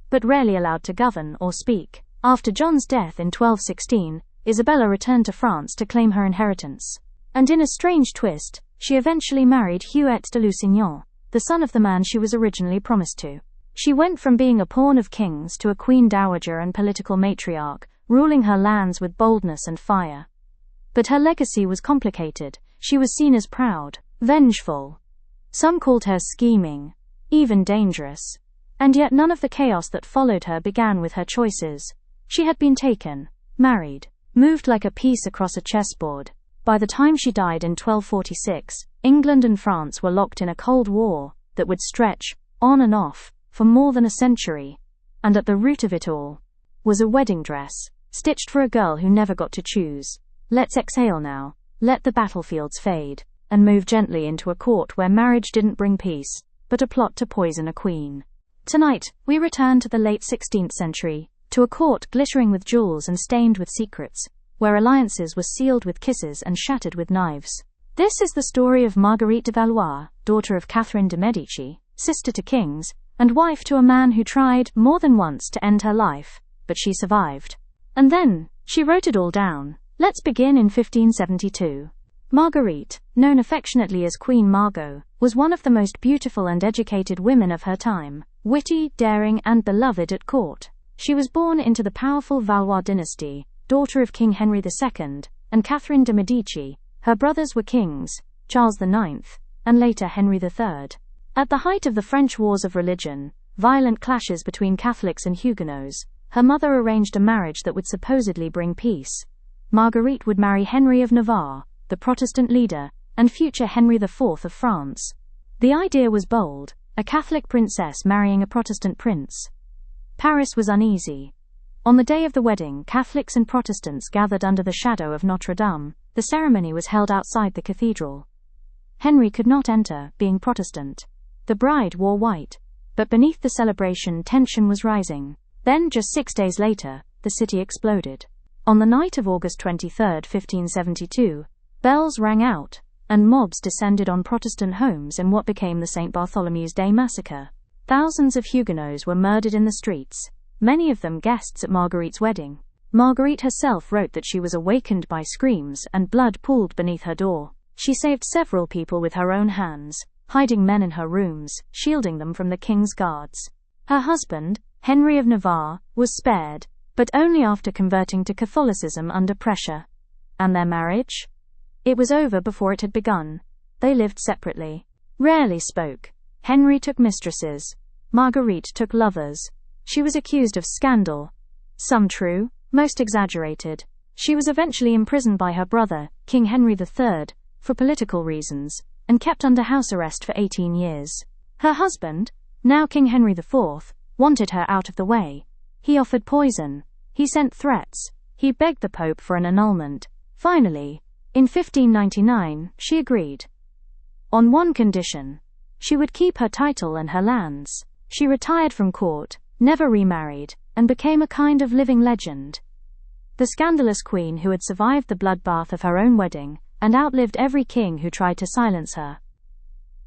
but rarely allowed to govern or speak. After John's death in 1216, Isabella returned to France to claim her inheritance. And in a strange twist, she eventually married Hugh de Lusignan, the son of the man she was originally promised to. She went from being a pawn of kings to a queen dowager and political matriarch, ruling her lands with boldness and fire. But her legacy was complicated. She was seen as proud, vengeful. Some called her scheming, even dangerous. And yet none of the chaos that followed her began with her choices. She had been taken, married, moved like a piece across a chessboard. By the time she died in 1246, England and France were locked in a Cold War that would stretch, on and off, for more than a century. And at the root of it all was a wedding dress, stitched for a girl who never got to choose. Let's exhale now, let the battlefields fade, and move gently into a court where marriage didn't bring peace, but a plot to poison a queen. Tonight, we return to the late 16th century, to a court glittering with jewels and stained with secrets, where alliances were sealed with kisses and shattered with knives. This is the story of Marguerite de Valois, daughter of Catherine de' Medici, sister to kings, and wife to a man who tried more than once to end her life, but she survived. And then, she wrote it all down. Let's begin in 1572. Marguerite, known affectionately as Queen Margot, was one of the most beautiful and educated women of her time, witty, daring, and beloved at court. She was born into the powerful Valois dynasty, daughter of King Henry II, and Catherine de' Medici. Her brothers were kings, Charles IX, and later Henry III. At the height of the French wars of religion, violent clashes between Catholics and Huguenots, her mother arranged a marriage that would supposedly bring peace. Marguerite would marry Henry of Navarre, the Protestant leader, and future Henry IV of France. The idea was bold, a Catholic princess marrying a Protestant prince. Paris was uneasy. On the day of the wedding, Catholics and Protestants gathered under the shadow of Notre Dame. The ceremony was held outside the cathedral. Henry could not enter, being Protestant. The bride wore white, but beneath the celebration tension was rising. Then, just 6 days later, the city exploded. On the night of August 23, 1572, bells rang out, and mobs descended on Protestant homes in what became the St. Bartholomew's Day massacre. Thousands of Huguenots were murdered in the streets, many of them guests at Marguerite's wedding. Marguerite herself wrote that she was awakened by screams and blood pooled beneath her door. She saved several people with her own hands, hiding men in her rooms, shielding them from the king's guards. Her husband, Henry of Navarre, was spared, but only after converting to Catholicism under pressure. And their marriage? It was over before it had begun. They lived separately. Rarely spoke. Henry took mistresses. Marguerite took lovers. She was accused of scandal. Some true, most exaggerated. She was eventually imprisoned by her brother, King Henry III, for political reasons, and kept under house arrest for 18 years. Her husband, now King Henry IV, wanted her out of the way. He offered poison. He sent threats. He begged the Pope for an annulment. Finally, in 1599, she agreed. On one condition. She would keep her title and her lands. She retired from court, never remarried, and became a kind of living legend. The scandalous queen who had survived the bloodbath of her own wedding, and outlived every king who tried to silence her.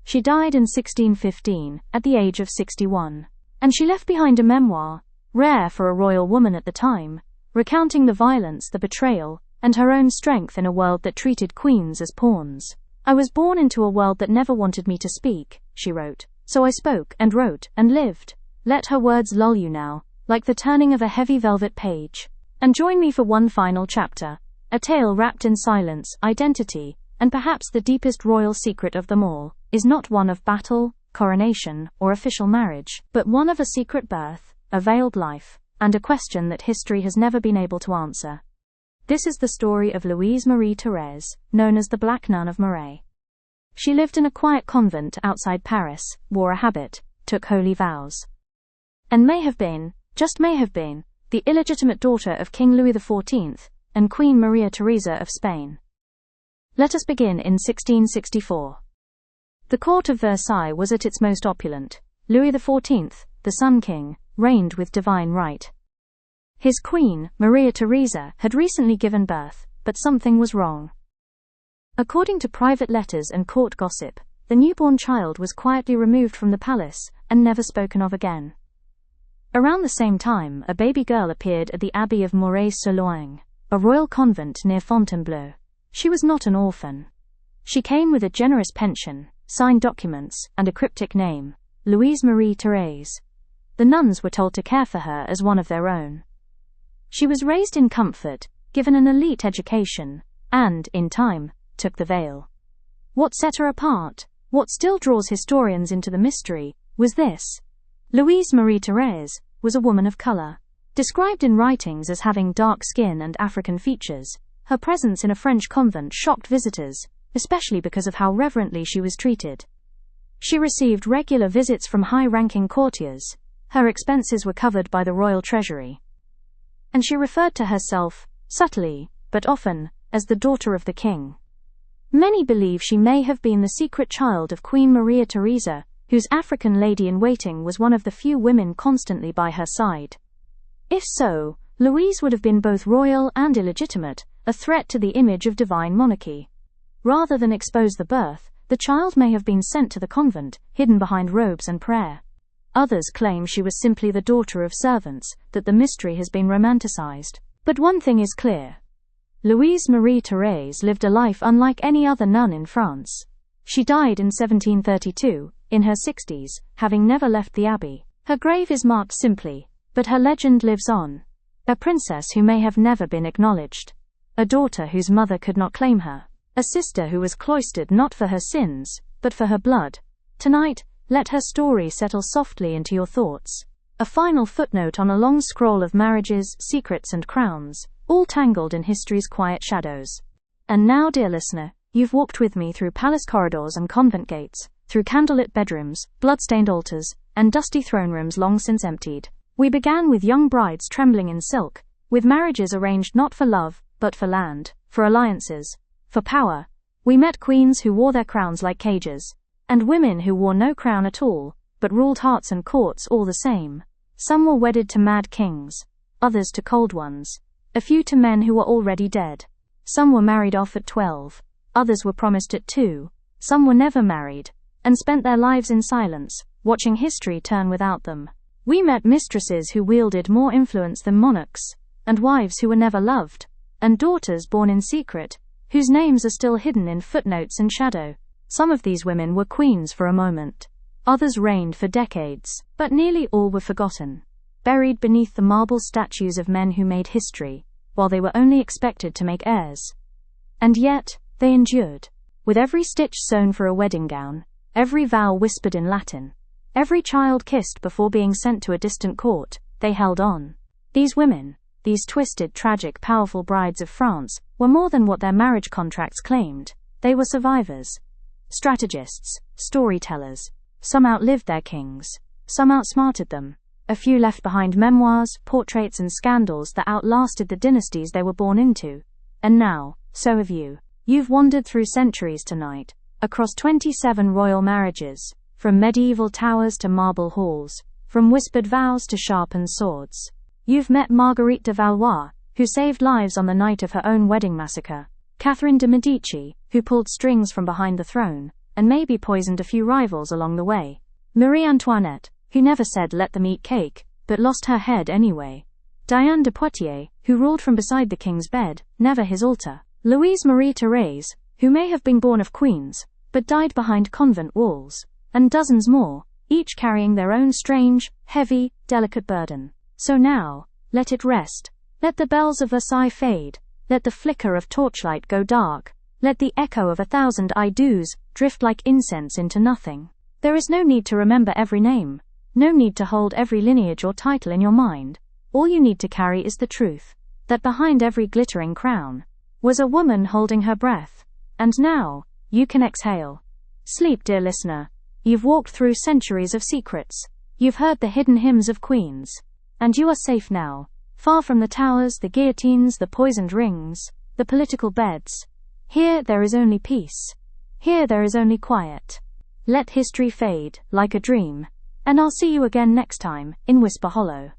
She died in 1615, at the age of 61. And she left behind a memoir, rare for a royal woman at the time, recounting the violence, the betrayal, and her own strength in a world that treated queens as pawns. "I was born into a world that never wanted me to speak," she wrote. "So I spoke, and wrote, and lived. Let her words lull you now, like the turning of a heavy velvet page. And join me for one final chapter, a tale wrapped in silence, identity, and perhaps the deepest royal secret of them all, is not one of battle, coronation, or official marriage, but one of a secret birth, a veiled life, and a question that history has never been able to answer." This is the story of Louise Marie Thérèse, known as the Black Nun of Moray. She lived in a quiet convent outside Paris, wore a habit, took holy vows, and may have been, just may have been, the illegitimate daughter of King Louis XIV and Queen Maria Theresa of Spain. Let us begin in 1664. The court of Versailles was at its most opulent. Louis XIV, the Sun King, reigned with divine right. His queen, Maria Theresa, had recently given birth, but something was wrong. According to private letters and court gossip, the newborn child was quietly removed from the palace and never spoken of again. Around the same time, a baby girl appeared at the Abbey of Moray-sur-Loing, a royal convent near Fontainebleau. She was not an orphan. She came with a generous pension, signed documents, and a cryptic name, Louise Marie Thérèse. The nuns were told to care for her as one of their own. She was raised in comfort, given an elite education, and, in time, took the veil. What set her apart, what still draws historians into the mystery, was this. Louise Marie Thérèse was a woman of color. Described in writings as having dark skin and African features, her presence in a French convent shocked visitors, especially because of how reverently she was treated. She received regular visits from high-ranking courtiers. Her expenses were covered by the royal treasury. And she referred to herself, subtly, but often, as the daughter of the king. Many believe she may have been the secret child of Queen Maria Theresa, whose African lady-in-waiting was one of the few women constantly by her side. If so, Louise would have been both royal and illegitimate, a threat to the image of divine monarchy. Rather than expose the birth, the child may have been sent to the convent, hidden behind robes and prayer. Others claim she was simply the daughter of servants, that the mystery has been romanticized. But one thing is clear. Louise Marie Thérèse lived a life unlike any other nun in France. She died in 1732, in her 60s, having never left the abbey. Her grave is marked simply, but her legend lives on. A princess who may have never been acknowledged. A daughter whose mother could not claim her. A sister who was cloistered not for her sins, but for her blood. Tonight, let her story settle softly into your thoughts. A final footnote on a long scroll of marriages, secrets and crowns, all tangled in history's quiet shadows. And now, dear listener, You've walked with me through palace corridors and convent gates, through candlelit bedrooms, blood-stained altars, and dusty throne rooms long since emptied. We began with young brides trembling in silk, with marriages arranged not for love, but for land, for alliances, for power. We met queens who wore their crowns like cages, and women who wore no crown at all, but ruled hearts and courts all the same. Some were wedded to mad kings, others to cold ones, a few to men who were already dead. Some were married off at 12, others were promised at 2, some were never married, and spent their lives in silence, watching history turn without them. We met mistresses who wielded more influence than monarchs, and wives who were never loved, and daughters born in secret, whose names are still hidden in footnotes and shadow. Some of these women were queens for a moment. Others reigned for decades, but nearly all were forgotten, buried beneath the marble statues of men who made history, while they were only expected to make heirs. And yet, they endured. With every stitch sewn for a wedding gown, every vow whispered in Latin, every child kissed before being sent to a distant court, they held on. These women, these twisted, tragic, powerful brides of France, were more than what their marriage contracts claimed. They were survivors, strategists, storytellers. Some outlived their kings, some outsmarted them. A few left behind memoirs, portraits, and scandals that outlasted the dynasties they were born into. And now, so have you. You've wandered through centuries tonight, across 27 royal marriages, from medieval towers to marble halls, from whispered vows to sharpened swords. You've met Marguerite de Valois, who saved lives on the night of her own wedding massacre, Catherine de Medici, who pulled strings from behind the throne, and maybe poisoned a few rivals along the way, Marie Antoinette, who never said let them eat cake, but lost her head anyway, Diane de Poitiers, who ruled from beside the king's bed, never his altar, Louise Marie Therese, who may have been born of queens, but died behind convent walls, and dozens more, each carrying their own strange, heavy, delicate burden. So now, let it rest. Let the bells of Versailles fade. Let the flicker of torchlight go dark. Let the echo of 1,000 I do's drift like incense into nothing. There is no need to remember every name. No need to hold every lineage or title in your mind. All you need to carry is the truth, that behind every glittering crown was a woman holding her breath. And now, you can exhale. Sleep, dear listener. You've walked through centuries of secrets. You've heard the hidden hymns of queens. And you are safe now, far from the towers, the guillotines, the poisoned rings, the political beds. Here there is only peace. Here there is only quiet. Let history fade, like a dream. And I'll see you again next time, in Whisper Hollow.